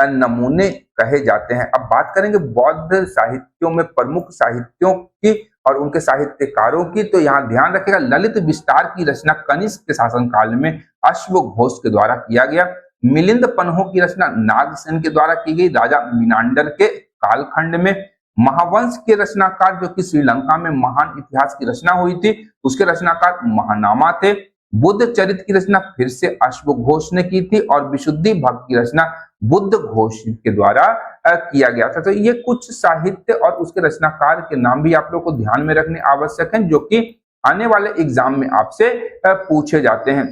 नमूने कहे जाते हैं। अब बात करेंगे बौद्ध साहित्यों में प्रमुख साहित्यों की और उनके साहित्यकारों की, तो यहाँ ध्यान रखिएगा ललित विस्तार की रचना कनिष्क के शासनकाल में अश्वघोष के द्वारा किया गया। मिलिंद पन्हों की रचना नागसेन के द्वारा की गई राजा मिनांडर के कालखंड में। महावंश के रचनाकार जो कि श्रीलंका में महान इतिहास की रचना हुई थी, उसके रचनाकार महानामा थे। बुद्ध चरित्र की रचना फिर से अश्वघोष ने की थी और विशुद्धि भक्त की रचना बुद्ध घोष के द्वारा किया गया था। तो ये कुछ साहित्य और उसके रचनाकार के नाम भी आप लोग को ध्यान में रखने आवश्यक हैं, जो कि आने वाले एग्जाम में आपसे पूछे जाते हैं।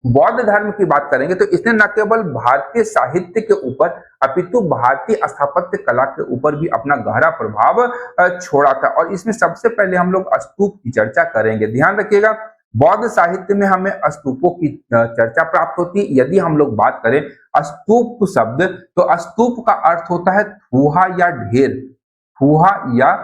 बौद्ध धर्म की बात करेंगे तो इसने न केवल भारतीय साहित्य के ऊपर अपितु भारतीय स्थापत्य कला के ऊपर भी अपना गहरा प्रभाव छोड़ा था। और इसमें सबसे पहले हम लोग स्तूप की चर्चा करेंगे। ध्यान रखिएगा, बौद्ध साहित्य में हमें स्तूपों की चर्चा प्राप्त होती है। यदि हम लोग बात करें स्तूप शब्द, तो स्तूप का अर्थ होता है थूहा या ढेर। थूहा या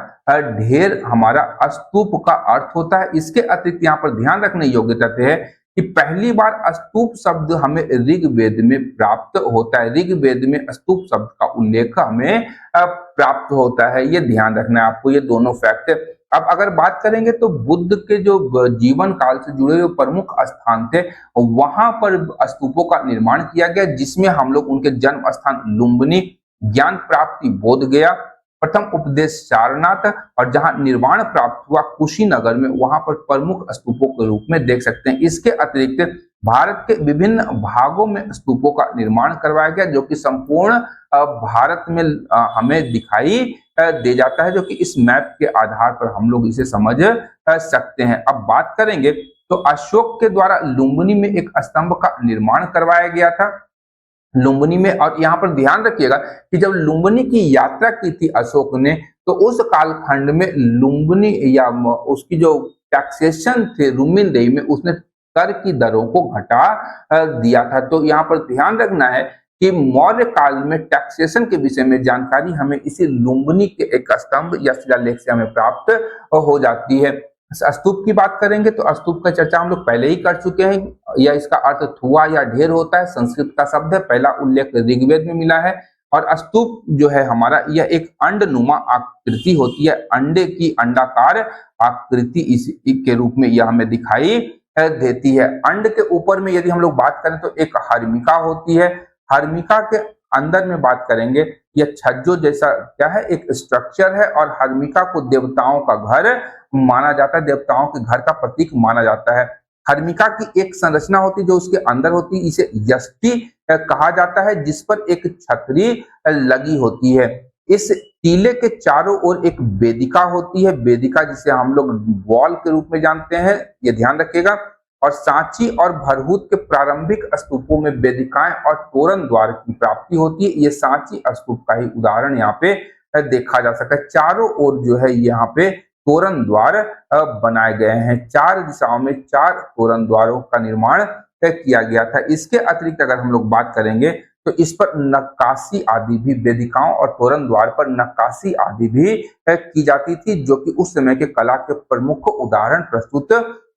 ढेर हमारा स्तूप का अर्थ होता है। इसके अतिरिक्त यहाँ पर ध्यान रखने योग्य तथ्य है कि पहली बार स्तूप शब्द हमें ऋग्वेद में प्राप्त होता है। ऋग्वेद में स्तूप शब्द का उल्लेख हमें प्राप्त होता है। ये ध्यान रखना है आपको, ये दोनों फैक्ट। अब अगर बात करेंगे तो बुद्ध के जो जीवन काल से जुड़े हुए प्रमुख स्थान थे, वहां पर स्तूपों का निर्माण किया गया, जिसमें हम लोग उनके जन्म स्थान लुम्बिनी, ज्ञान प्राप्ति बोध गया, प्रथम उपदेश सारनाथ, और जहां निर्वाण प्राप्त हुआ कुशीनगर में, वहां पर प्रमुख स्तूपों के रूप में देख सकते हैं। इसके अतिरिक्त भारत के विभिन्न भागों में स्तूपों का निर्माण करवाया गया, जो कि संपूर्ण भारत में हमें दिखाई दे जाता है, जो कि इस मैप के आधार पर हम लोग इसे समझ सकते हैं। अब बात करेंगे तो अशोक के द्वारा लुम्बिनी में एक स्तंभ का निर्माण करवाया गया था। लुम्बिनी में, और यहाँ पर ध्यान रखिएगा कि जब लुम्बिनी की यात्रा की थी अशोक ने, तो उस कालखंड में लुम्बिनी या उसकी जो टैक्सेशन थे रुमिनदेई में, उसने कर की दरों को घटा दिया था। तो यहाँ पर ध्यान रखना है कि मौर्य काल में टैक्सेशन के विषय में जानकारी हमें इसी लुम्बिनी के एक स्तंभ या शिलालेख से हमें प्राप्त हो जाती है। स्तूप की बात करेंगे तो स्तूप का चर्चा हम लोग पहले ही कर चुके हैं। या इसका अर्थ थुआ या ढेर होता है, संस्कृत का शब्द है, पहला उल्लेख ऋग्वेद में मिला है। और स्तूप जो है हमारा, यह एक अंडनुमा आकृति होती है, अंडे की अंडाकार आकृति इस के रूप में यह हमें दिखाई देती है। अंड के ऊपर में यदि हम लोग बात करें तो एक हर्मिका होती है। हर्मिका के अंदर में बात करेंगे, यह छज्जो जैसा क्या है, एक स्ट्रक्चर है, और हर्मिका को देवताओं का घर माना जाता है, देवताओं के घर का प्रतीक माना जाता है। हर्मिका की एक संरचना होती है जो उसके अंदर होती है, इसे यष्टि कहा जाता है, जिस पर एक छतरी लगी होती है। इस टीले के चारों ओर एक वेदिका होती है, वेदिका जिसे हम लोग वॉल के रूप में जानते हैं, ये ध्यान रखिएगा। और सांची और भरहूत के प्रारंभिक स्तूपों में वेदिकाएं और तोरण द्वार की प्राप्ति होती है। ये सांची स्तूप का ही उदाहरण यहाँ पे देखा जा सकता है। चारों ओर जो है यहाँ पे तोरण द्वार बनाए गए हैं। चार दिशाओं में चार तोरण द्वारों का निर्माण किया गया था। इसके अतिरिक्त अगर हम लोग बात करेंगे तो इस पर नक्काशी आदि भी, वेदिकाओं और तोरण द्वार पर नक्काशी आदि भी की जाती थी, जो कि उस समय के कला के प्रमुख उदाहरण प्रस्तुत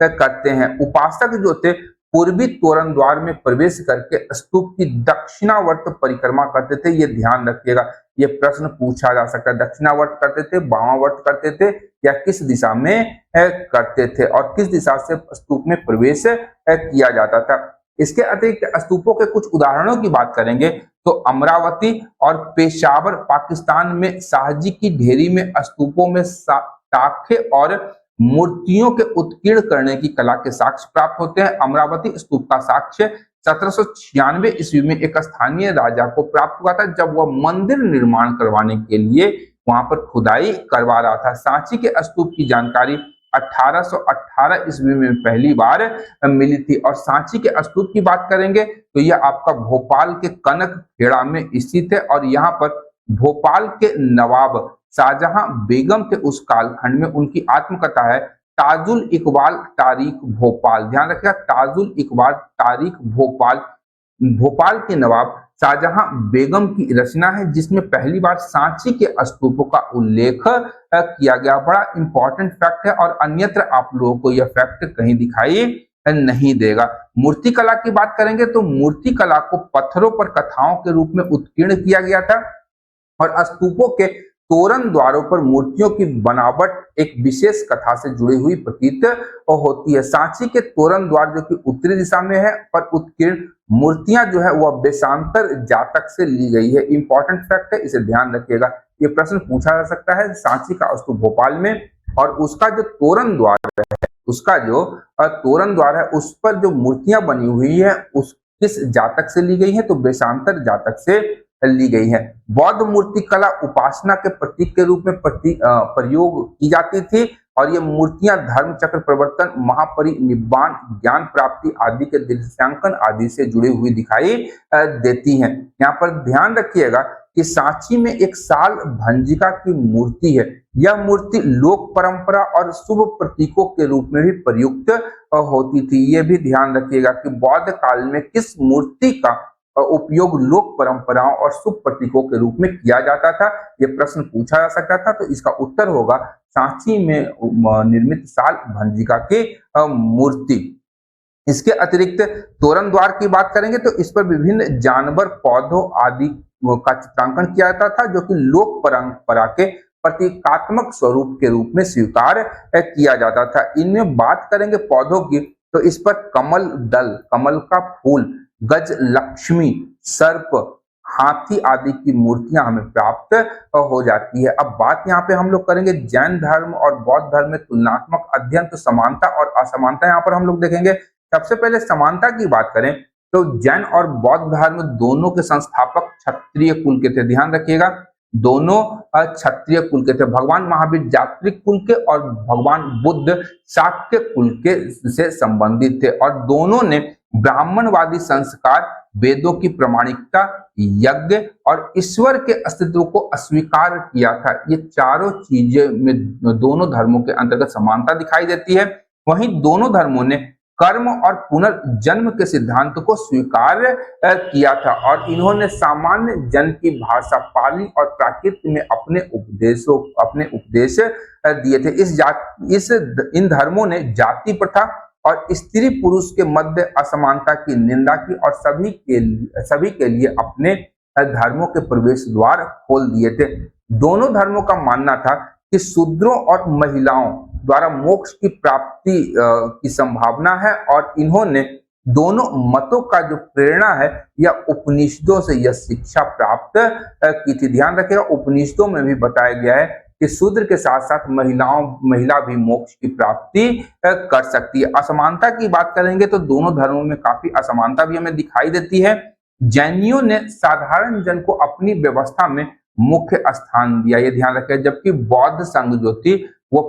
करते हैं। उपासक जो थे पूर्वी तोरण द्वार में प्रवेश करके स्तूप की दक्षिणावर्त परिक्रमा करते थे। ये ध्यान रखिएगा, ये प्रश्न पूछा जा सकता है, दक्षिणावर्त करते थे, वामावर्त करते थे, या किस दिशा में करते थे, और किस दिशा से स्तूप में प्रवेश किया जाता था। इसके अतिरिक्त स्तूपों के कुछ उदाहरणों की बात करेंगे तो अमरावती और पेशावर पाकिस्तान में शाहजी की ढेरी में स्तूपों में शाखे और मूर्तियों के उत्कीर्ण करने की कला के साक्ष्य प्राप्त होते हैं। अमरावती स्तूप का साक्ष्य 1796 ईस्वी में एक स्थानीय राजा को प्राप्त हुआ था, जब वह मंदिर निर्माण करवाने के लिए वहां पर खुदाई करवा रहा था। सांची के स्तूप की जानकारी 1818 ईस्वी में पहली बार मिली थी। और सांची के स्तूप की बात करेंगे तो यह आपका भोपाल के कनक खेड़ा में स्थित है, और यहाँ पर भोपाल के नवाब शाहजहां बेगम के उस कालखंड में उनकी आत्मकथा है, ताजुल इकबाल तारीख भोपाल। ध्यान रखिएगा, ताजुल इकबाल तारीख भोपाल, भोपाल के नवाब शाहजहां बेगम की रचना है, जिसमें पहली बार सांची के स्तूपों का उल्लेख किया गया। बड़ा इंपॉर्टेंट फैक्ट है, और अन्यत्र आप लोगों को यह फैक्ट कहीं दिखाई नहीं देगा। मूर्ति कला की बात करेंगे तो मूर्ति कला को पत्थरों पर कथाओं के रूप में उत्कीर्ण किया गया था, और स्तूपों के तोरण द्वारों पर मूर्तियों की बनावट एक विशेष कथा से जुड़ी हुई प्रतीत होती है। सांची के तोरण द्वार जो कि उत्तरी दिशा में है, पर उत्कीर्ण मूर्तियां जो है वह वेशांतर जातक से ली गई है। इंपॉर्टेंट फैक्ट है, इसे ध्यान रखिएगा, ये प्रश्न पूछा जा सकता है। सांची का स्तूप भोपाल में, और उसका जो तोरण द्वार है, उसका जो तोरण द्वार है, उस पर जो मूर्तियां बनी हुई है, उस किस जातक से ली गई है? तो वेशांतर जातक से ली गई है। बौद्ध मूर्ति कला उपासना के प्रतीक के रूप में प्रयोग की जाती थी और ये मूर्तियां धर्म चक्र प्रवर्तन, महापरिनिब्बाण, ज्ञान प्राप्ति आदि के दृश्यांकन आदि से जुड़ी हुई दिखाई देती हैं। यहाँ पर ध्यान रखिएगा कि सांची में एक साल भंजिका की मूर्ति है। यह मूर्ति लोक परंपरा और शुभ प्रतीकों के रूप में भी प्रयुक्त होती थी। ये भी ध्यान रखिएगा कि बौद्ध काल में किस मूर्ति का उपयोग लोक परंपराओं और शुभ प्रतीकों के रूप में किया जाता था, ये प्रश्न पूछा जा सकता था। तो इसका उत्तर होगा सांची में निर्मित साल भंजिका की मूर्ति। इसके अतिरिक्त तोरण द्वार की बात करेंगे तो इस पर विभिन्न जानवर, पौधों आदि का चित्रांकन किया जाता था, जो कि लोक परंपरा के प्रतीकात्मक स्वरूप के रूप में स्वीकार किया जाता था। इनमें बात करेंगे पौधों की तो इस पर कमल दल, कमल का फूल, गज लक्ष्मी, सर्प, हाथी आदि की मूर्तियां हमें प्राप्त हो जाती है। अब बात यहाँ पे हम लोग करेंगे जैन धर्म और बौद्ध धर्म में तुलनात्मक अध्ययन, तो समानता और असमानता यहाँ पर हम लोग देखेंगे। सबसे पहले समानता की बात करें तो जैन और बौद्ध धर्म दोनों के संस्थापक क्षत्रिय कुल के थे। ध्यान रखिएगा, दोनों क्षत्रिय कुल के थे। भगवान महावीर जात्रिक कुल के और भगवान बुद्ध शाक्य कुल के से संबंधित थे और दोनों ने ब्राह्मणवादी संस्कार, वेदों की प्रामाणिकता, यज्ञ और ईश्वर के अस्तित्व को अस्वीकार किया था। ये चारों चीजें में दोनों धर्मों के अंतर्गत समानता दिखाई देती है। वहीं दोनों धर्मों ने कर्म और पुनर्जन्म के सिद्धांत को स्वीकार किया था और इन्होंने सामान्य जन की भाषा पाली और प्राकृत में अपने उपदेश दिए थे। इन धर्मों ने जाति प्रथा और स्त्री पुरुष के मध्य असमानता की निंदा की और सभी के लिए अपने धर्मों के प्रवेश द्वार खोल दिए थे। दोनों धर्मों का मानना था कि शूद्रों और महिलाओं द्वारा मोक्ष की प्राप्ति की संभावना है और इन्होंने दोनों मतों का जो प्रेरणा है या उपनिषदों से यह शिक्षा प्राप्त की थी। ध्यान रखिएगा, उपनिषदों में भी बताया गया है कि शूद्र के साथ साथ महिला भी मोक्ष की प्राप्ति कर सकती है। असमानता की बात करेंगे तो दोनों धर्मों में काफी असमानता भी हमें दिखाई देती है। जैनियों ने साधारण जन को अपनी व्यवस्था में मुख्य स्थान दिया, ये ध्यान रखें, जबकि बौद्ध संघ जो थी वो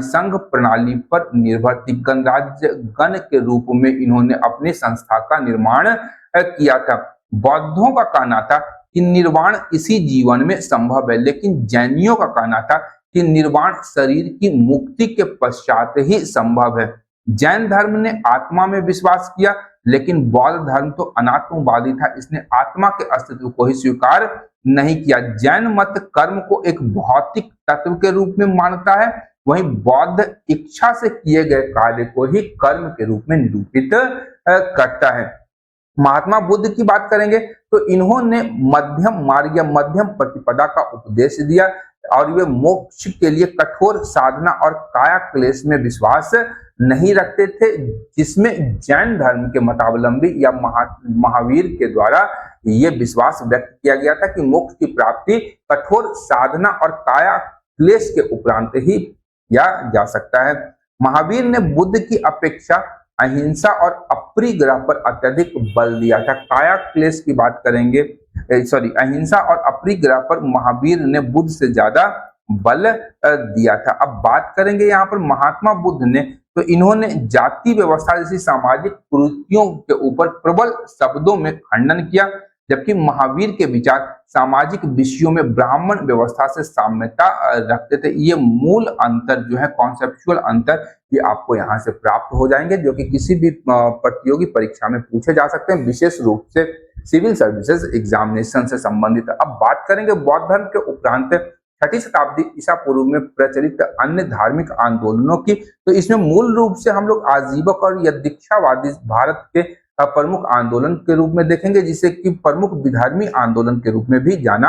संघ प्रणाली पर निर्भर थी। गणराज्य गण के रूप में इन्होंने अपनी संस्था का निर्माण किया था। बौद्धों का कहना था कि निर्वाण इसी जीवन में संभव है, लेकिन जैनियों का कहना था कि निर्वाण शरीर की मुक्ति के पश्चात ही संभव है। जैन धर्म ने आत्मा में विश्वास किया, लेकिन बौद्ध धर्म तो अनात्मवादी था, इसने आत्मा के अस्तित्व को ही स्वीकार नहीं किया। जैन मत कर्म को एक भौतिक तत्व के रूप में मानता है, वहीं बौद्ध इच्छा से किए गए कार्य को ही कर्म के रूप में निरूपित करता है। महात्मा बुद्ध की बात करेंगे तो इन्होंने मध्यम मार्ग या मध्यम प्रतिपदा का उपदेश दिया और वे मोक्ष के लिए कठोर साधना और काया क्लेश में विश्वास नहीं रखते थे, जिसमें जैन धर्म के मतावलंबी या महावीर के द्वारा ये विश्वास व्यक्त किया गया था कि मोक्ष की प्राप्ति कठोर साधना और काया क्लेश के उपरांत ही किया जा सकता है। महावीर ने बुद्ध की अपेक्षा अहिंसा और अपरिग्रह पर अत्यधिक बल दिया था। काया क्लेश की बात करेंगे, अहिंसा और अपरिग्रह पर महावीर ने बुद्ध से ज्यादा बल दिया था। अब बात करेंगे यहाँ पर महात्मा बुद्ध ने, तो इन्होंने जाति व्यवस्था जैसी सामाजिक कुरीतियों के ऊपर प्रबल शब्दों में खंडन किया, जबकि महावीर के विचार सामाजिक विषयों में ब्राह्मण व्यवस्था से साम्यता रखते थे। ये मूल अंतर जो है, कॉन्सेप्चुअल अंतर, ये आपको यहाँ से प्राप्त हो जाएंगे, जो कि किसी भी प्रतियोगी परीक्षा में पूछे जा सकते हैं, विशेष रूप से सिविल सर्विसेज एग्जामिनेशन से संबंधित। अब बात करेंगे बौद्ध धर्म के उपरांत 6ठी शताब्दी ईसा पूर्व में प्रचलित अन्य धार्मिक आंदोलनों की, तो इसमें मूल रूप से हम लोग आजीवक और यदीक्षावादी भारत के प्रमुख आंदोलन के रूप में देखेंगे, जिसे कि प्रमुख विधर्मी आंदोलन के रूप में भी जाना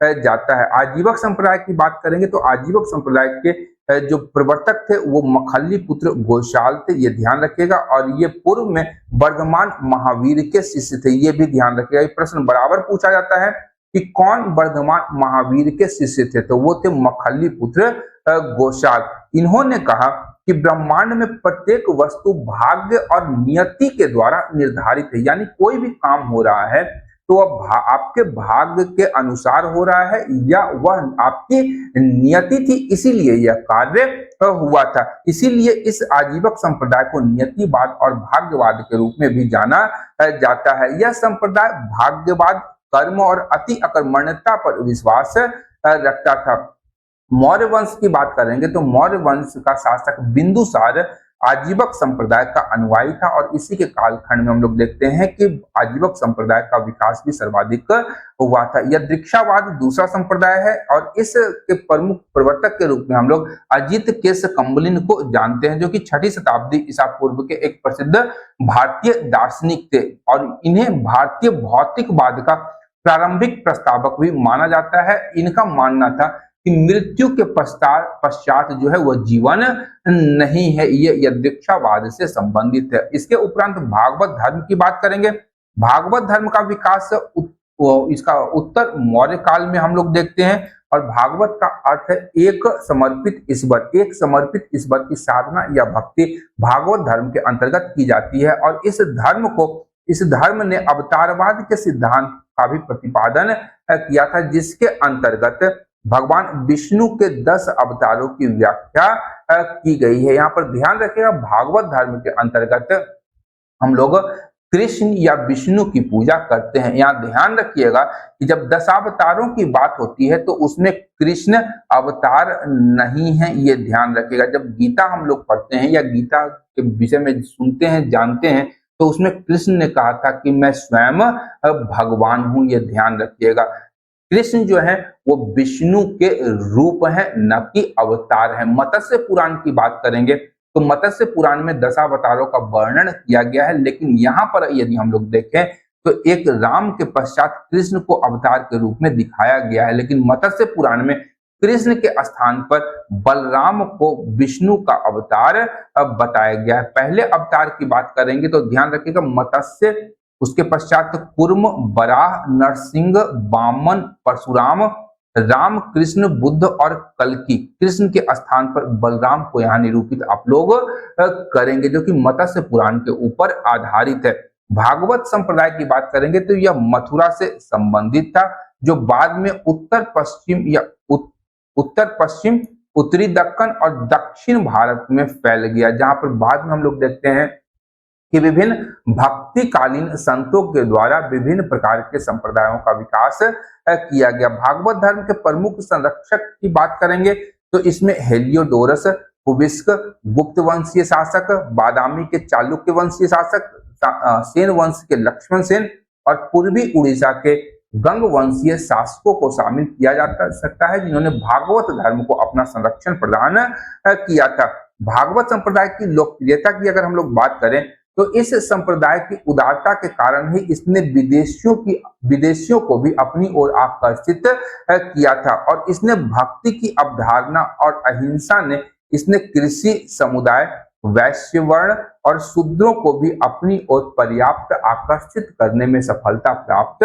जाता है। आजीवक संप्रदाय की बात करेंगे तो आजीवक संप्रदाय के जो प्रवर्तक थे वो मखल्ली पुत्र गोशाल थे, ये ध्यान रखिएगा, और ये पूर्व में वर्धमान महावीर के शिष्य थे, ये भी ध्यान रखिएगा। ये प्रश्न बराबर पूछा जाता है कि कौन वर्धमान महावीर के शिष्य थे, तो वो थे मखल्ली पुत्र गोशाल। इन्होंने कहा कि ब्रह्मांड में प्रत्येक वस्तु भाग्य और नियति के द्वारा निर्धारित है, यानी कोई भी काम हो रहा है तो वह आपके भाग्य के अनुसार हो रहा है या वह आपकी नियति थी, इसीलिए यह कार्य हुआ था। इसीलिए इस आजीवक संप्रदाय को नियतिवाद और भाग्यवाद के रूप में भी जाना जाता है। यह संप्रदाय भाग्यवाद, कर्म और अति अकर्मण्यता पर विश्वास रखता था। मौर्य वंश की बात करेंगे तो मौर्य वंश का शासक बिंदुसार आजीवक संप्रदाय का अनुयायी था और इसी के कालखंड में हम लोग देखते हैं कि आजीवक संप्रदाय का विकास भी सर्वाधिक हुआ था। यह दीक्षावाद दूसरा संप्रदाय है और इसके प्रमुख प्रवर्तक के रूप में हम लोग अजित केश कम्बलिन को जानते हैं, जो कि 6वीं शताब्दी ईसा पूर्व के एक प्रसिद्ध भारतीय दार्शनिक थे और इन्हें भारतीय भौतिकवाद का प्रारंभिक प्रस्तावक भी माना जाता है। इनका मानना था कि मृत्यु के पश्चात जो है वह जीवन नहीं है, ये दीक्षावाद से संबंधित है। इसके उपरांत भागवत धर्म की बात करेंगे। भागवत धर्म का विकास इसका उत्तर मौर्य काल में हम लोग देखते हैं और भागवत का अर्थ है एक समर्पित ईश्वर। एक समर्पित ईश्वर की साधना या भक्ति भागवत धर्म के अंतर्गत की जाती है और इस धर्म ने अवतारवाद के सिद्धांत का भी प्रतिपादन किया था, जिसके अंतर्गत भगवान विष्णु के 10 अवतारों की व्याख्या की गई है। यहाँ पर ध्यान रखिएगा, भागवत धर्म के अंतर्गत हम लोग कृष्ण या विष्णु की पूजा करते हैं। यहाँ ध्यान रखिएगा कि जब 10 अवतारों की बात होती है तो उसमें कृष्ण अवतार नहीं है, ये ध्यान रखिएगा। जब गीता हम लोग पढ़ते हैं या गीता के विषय में सुनते हैं, जानते हैं, तो उसमें कृष्ण ने कहा था कि मैं स्वयं भगवान हूं, ये ध्यान रखिएगा। कृष्ण जो है वो विष्णु के रूप है, न कि अवतार है। मत्स्य पुराण की बात करेंगे तो मत्स्य पुराण में 10 अवतारों का वर्णन किया गया है, लेकिन यहाँ पर यदि हम लोग देखें तो एक राम के पश्चात कृष्ण को अवतार के रूप में दिखाया गया है, लेकिन मत्स्य पुराण में कृष्ण के स्थान पर बलराम को विष्णु का अवतार बताया गया है। पहले अवतार की बात करेंगे तो ध्यान रखिएगा, मत्स्य, उसके पश्चात कुर्म, वराह, नरसिंह, वामन, परशुराम, राम, कृष्ण, बुद्ध और कल्कि। कृष्ण के स्थान पर बलराम को यहाँ निरूपित आप लोग करेंगे, जो कि मत्स्य पुराण के ऊपर आधारित है। भागवत संप्रदाय की बात करेंगे तो यह मथुरा से संबंधित था, जो बाद में उत्तर पश्चिम, उत्तरी दक्कन और दक्षिण भारत में फैल गया, जहां पर बाद में हम लोग देखते हैं कि विभिन्न भक्तिकालीन संतों के द्वारा विभिन्न प्रकार के संप्रदायों का विकास किया गया। भागवत धर्म के प्रमुख संरक्षक की बात करेंगे तो इसमें हेलियोडोरस, हुबिस्क, गुप्त वंशीय शासक, बादामी के चालुक्य वंशीय शासक, सेन वंश के लक्ष्मण सेन और पूर्वी उड़ीसा के गंग वंशीय शासकों को शामिल किया जा सकता है, जिन्होंने भागवत धर्म को अपना संरक्षण प्रदान किया था। भागवत संप्रदाय की लोकप्रियता की अगर हम लोग बात करें तो इस संप्रदाय की उदारता के कारण ही इसने विदेशियों को भी अपनी ओर आकर्षित किया था और इसने भक्ति की अवधारणा और अहिंसा ने इसने कृषि समुदाय, वैश्य वर्ण और शूद्रों को भी अपनी ओर पर्याप्त आकर्षित करने में सफलता प्राप्त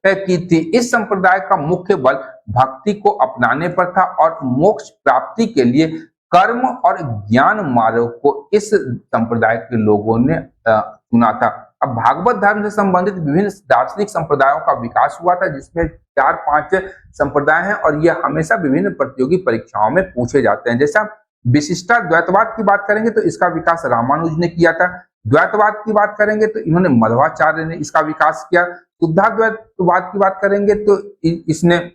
की थी। इस संप्रदाय का मुख्य बल भक्ति को अपनाने पर था और मोक्ष प्राप्ति के लिए कर्म और ज्ञान मार्ग को इस संप्रदाय के लोगों ने चुना था। अब भागवत धर्म से संबंधित विभिन्न दार्शनिक संप्रदायों का विकास हुआ था, जिसमें 4-5 संप्रदाय हैं और ये हमेशा विभिन्न प्रतियोगी परीक्षाओं में पूछे जाते हैं। जैसा विशिष्टा द्वैतवाद की बात करेंगे तो इसका विकास रामानुज ने किया था। द्वैतवाद की बात करेंगे तो इन्होंने मध्वाचार्य ने इसका विकास किया। शुद्धाद्वैतवाद की बात करेंगे तो इसने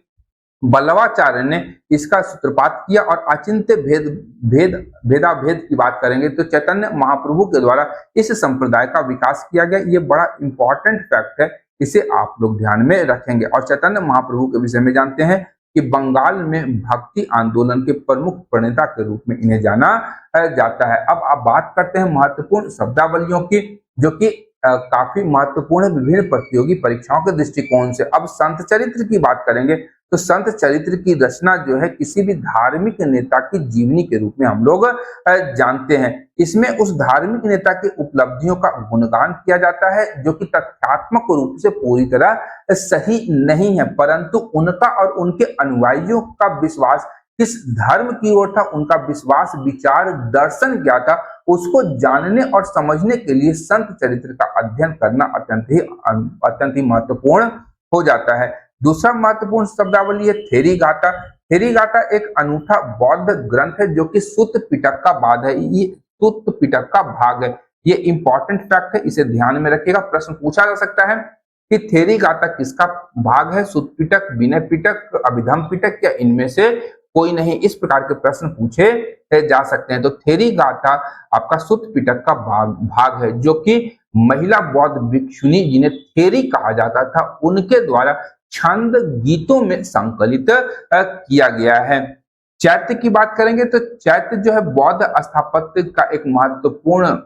बल्लवाचार्य ने इसका सूत्रपात किया और अचिंत्य भेदाभेद की बात करेंगे तो चैतन्य महाप्रभु के द्वारा इस संप्रदाय का विकास किया गया। ये बड़ा इंपॉर्टेंट फैक्ट है, इसे आप लोग ध्यान में रखेंगे। और चैतन्य महाप्रभु के विषय में जानते हैं कि बंगाल में भक्ति आंदोलन के प्रमुख प्रणेता के रूप में इन्हें जाना जाता है। अब आप बात करते हैं महत्वपूर्ण शब्दावलियों की, जो कि काफी महत्वपूर्ण विभिन्न प्रतियोगी परीक्षाओं के दृष्टिकोण से। अब संत चरित्र की बात करेंगे तो संत चरित्र की रचना जो है किसी भी धार्मिक नेता की जीवनी के रूप में हम लोग जानते हैं। इसमें उस धार्मिक नेता की उपलब्धियों का गुणगान किया जाता है, जो कि तथ्यात्मक रूप से पूरी तरह सही नहीं है, परंतु उनका और उनके अनुयायियों का विश्वास किस धर्म की ओर था, उनका विश्वास, विचार, दर्शन क्या था, उसको जानने और समझने के लिए संत चरित्र का अध्ययन करना अत्यंत ही महत्वपूर्ण हो जाता है। दूसरा महत्वपूर्ण शब्दावली है थेरी गाथा। थेरी गाथा एक अनूठा बौद्ध ग्रंथ है जो कि सुत्त पिटक का बाद है, ये सुत्त पिटक का भाग है। ये इंपॉर्टेंट फैक्ट है, इसे ध्यान में रखिएगा। प्रश्न पूछा जा सकता है कि थेरी गाथा किसका भाग है, सुत्त पिटक, विनय पिटक, अभिधम पिटक या इनमें से कोई नहीं। इस प्रकार के प्रश्न पूछे जा सकते हैं। तो थेरी गाथा आपका सुत्त पिटक का भाग है जो कि महिला बौद्ध भिक्षुनी जिन्हें थेरी कहा जाता था उनके द्वारा छंद गीतों में संकलित किया गया है। चैत्य की बात करेंगे तो चैत्य जो है बौद्ध स्थापत्य का एक महत्वपूर्ण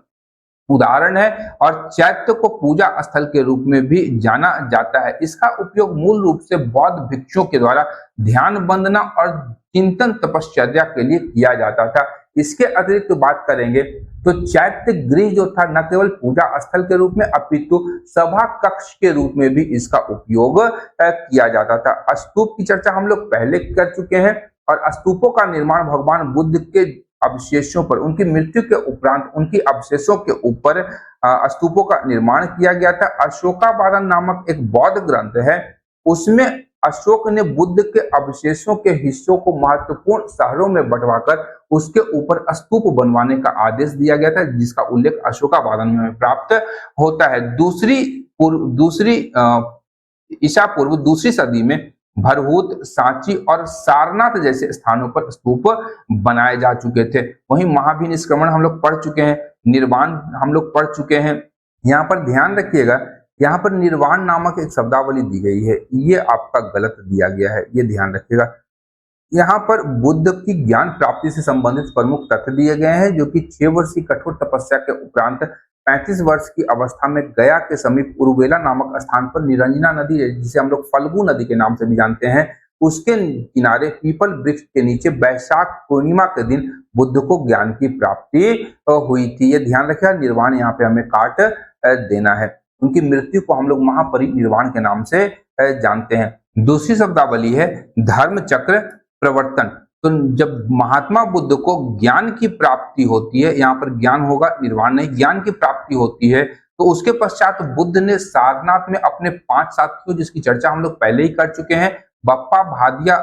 उदाहरण है और चैत्य को पूजा स्थल के रूप में भी जाना जाता है। इसका उपयोग मूल रूप से बौद्ध भिक्षुओं के द्वारा ध्यान बंदना और चिंतन तपश्चर्या के लिए किया जाता था। इसके अतिरिक्त बात करेंगे तो चैत्य गृह जो था न केवल पूजा स्थल के रूप में अपितु सभा कक्ष के रूप में भी इसका उपयोग किया जाता था। स्तूप की चर्चा हम लोग पहले कर चुके हैं और स्तूपों का निर्माण भगवान बुद्ध के अवशेषों पर, उनकी मृत्यु के उपरांत उनकी अवशेषों के ऊपर स्तूपों का निर्माण किया गया था। अशोकावादन नामक एक बौद्ध ग्रंथ है, उसमें अशोक ने बुद्ध के अवशेषों के हिस्सों को महत्वपूर्ण शहरों में बंटवाकर उसके ऊपर स्तूप बनवाने का आदेश दिया गया था, जिसका उल्लेख अशोकावादन में प्राप्त होता है। दूसरी ईसा पूर्व दूसरी सदी में भरहूत, सांची और सारनाथ जैसे स्थानों पर स्तूप बनाए जा चुके थे। वहीं महाभिनिष्क्रमण हम लोग पढ़ चुके हैं, निर्वाण हम लोग पढ़ चुके हैं। यहाँ पर ध्यान रखिएगा, यहाँ पर निर्वाण नामक एक शब्दावली दी गई है, ये आपका गलत दिया गया है, ये ध्यान रखिएगा। यहाँ पर बुद्ध की ज्ञान प्राप्ति से संबंधित प्रमुख तथ्य दिए गए हैं जो कि 6 वर्ष की कठोर तपस्या के उपरांत 35 वर्ष की अवस्था में गया के समीप उरुवेला नामक स्थान पर निरंजना नदी है, जिसे हम लोग फल्गु नदी के नाम से भी जानते हैं, उसके किनारे पीपल वृक्ष के नीचे वैशाख पूर्णिमा के दिन बुद्ध को ज्ञान की प्राप्ति हुई थी। ये ध्यान रखिएगा, निर्वाण यहाँ पे हमें काट देना है। उनकी मृत्यु को हम लोग महापरिनिर्वाण के नाम से जानते हैं। दूसरी शब्दावली है धर्म चक्र प्रवर्तन। तो जब महात्मा बुद्ध को ज्ञान की प्राप्ति होती है, यहाँ पर ज्ञान होगा, निर्वाण नहीं, ज्ञान की प्राप्ति होती है, तो उसके पश्चात बुद्ध ने सारनाथ में अपने 5 साथियों, जिसकी चर्चा हम लोग पहले ही कर चुके हैं, बप्पा, भादिया,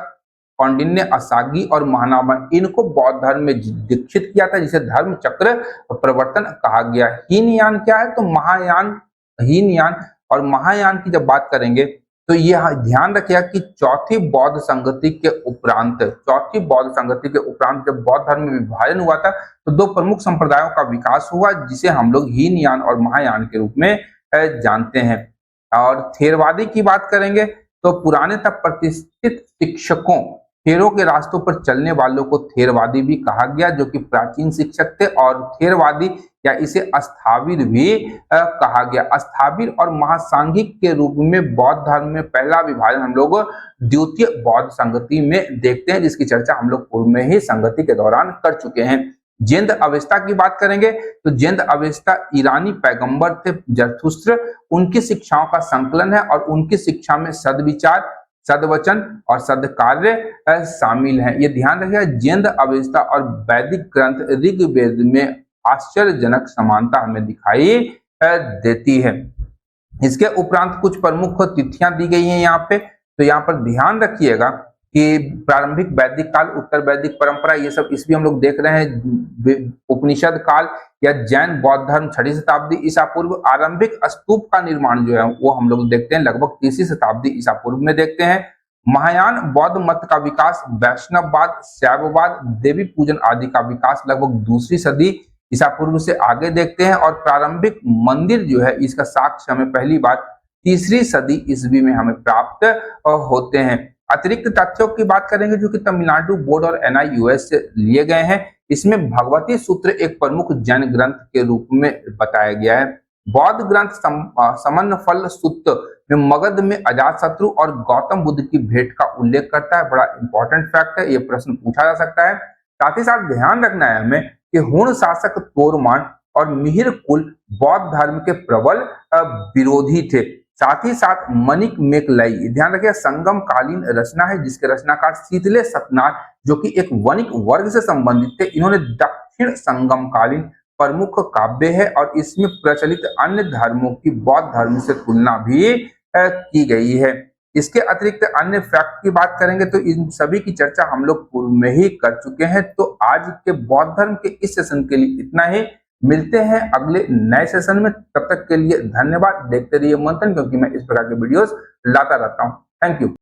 कौंडिन्य, असागी और महानामा, इनको बौद्ध धर्म में दीक्षित किया था, जिसे धर्म चक्र प्रवर्तन कहा गया। हीनयान क्या है, तो महायान, हीनयान और महायान की जब बात करेंगे तो यह ध्यान रखिएगा कि चौथी बौद्ध संगति के उपरांत जब बौद्ध धर्म में विभाजन हुआ था तो 2 प्रमुख संप्रदायों का विकास हुआ, जिसे हम लोग हीनयान और महायान के रूप में जानते हैं। और थेरवादी की बात करेंगे तो पुराने तक प्रतिष्ठित शिक्षकों, थेरों के रास्तों पर चलने वालों को थेरवादी भी कहा गया, जो कि प्राचीन शिक्षक थे। और थेरवादी या इसे अस्थाविर भी कहा गया। अस्थाविर और महासांघिक के रूप में बौद्ध धर्म में पहला विभाजन हम लोग द्वितीय बौद्ध संगति में देखते हैं, जिसकी चर्चा हम लोग पूर्व में ही संगति के दौरान कर चुके हैं। जेंद अवेस्ता की बात करेंगे तो जेंद अवेस्ता ईरानी पैगंबर थे जरथुस्त्र, उनकी शिक्षाओं का संकलन है और उनकी शिक्षा में सद्विचार, सद्वचन और सद्कार्य शामिल हैं। ये ध्यान रखिएगा, जेंद अवेस्ता और वैदिक ग्रंथ ऋग्वेद में आश्चर्यजनक समानता हमें दिखाई देती है। इसके उपरांत कुछ प्रमुख तिथियां दी गई हैं यहाँ पे, तो यहाँ पर ध्यान रखिएगा कि प्रारंभिक वैदिक काल, उत्तर वैदिक परंपरा, ये सब इसमें हम लोग देख रहे हैं। उपनिषद काल या जैन बौद्ध धर्म 6वीं शताब्दी ईसा पूर्व। आरंभिक स्तूप का निर्माण जो है वो हम लोग देखते हैं लगभग 3वीं शताब्दी ईसा पूर्व में देखते हैं। महायान बौद्ध मत का विकास, वैष्णववाद, शैववाद, देवी पूजन आदि का विकास लगभग 2वीं सदी ईसा पूर्व से आगे देखते हैं। और प्रारंभिक मंदिर जो है इसका साक्ष्य हमें पहली बार 3वीं सदी ईस्वी में हमें प्राप्त होते हैं। अतिरिक्त तथ्यों की बात करेंगे जो कि तमिलनाडु बोर्ड और NIUS से लिए गए हैं। इसमें भगवती सूत्र एक प्रमुख जैन ग्रंथ के रूप में बताया गया है। बौद्ध ग्रंथ समन्वफल सूत्र में मगध में अजातशत्रु और गौतम बुद्ध की भेंट का उल्लेख करता है। बड़ा इंपॉर्टेंट फैक्ट है, ये प्रश्न पूछा जा सकता है। साथ ही साथ ध्यान रखना है हमें कि हुण शासक तोरमान और मिहिर कुल बौद्ध धर्म के प्रबल विरोधी थे। साथ ही साथ मणिक मेकलई, ध्यान रखिए संगम कालीन रचना है जिसके रचनाकार शीतले सतनाथ जो कि एक वणिक वर्ग से संबंधित थे। इन्होंने दक्षिण संगम कालीन प्रमुख काव्य है और इसमें प्रचलित अन्य धर्मों की बौद्ध धर्म से तुलना भी की गई है। इसके अतिरिक्त अन्य फैक्ट की बात करेंगे तो इन सभी की चर्चा हम लोग पूर्व में ही कर चुके हैं। तो आज के बौद्ध धर्म के इस सेशन के लिए इतना ही। मिलते हैं अगले नए सेशन में, तब तक के लिए धन्यवाद। देखते रहिए मंथन, क्योंकि मैं इस प्रकार के वीडियोस लाता रहता हूं। Thank you.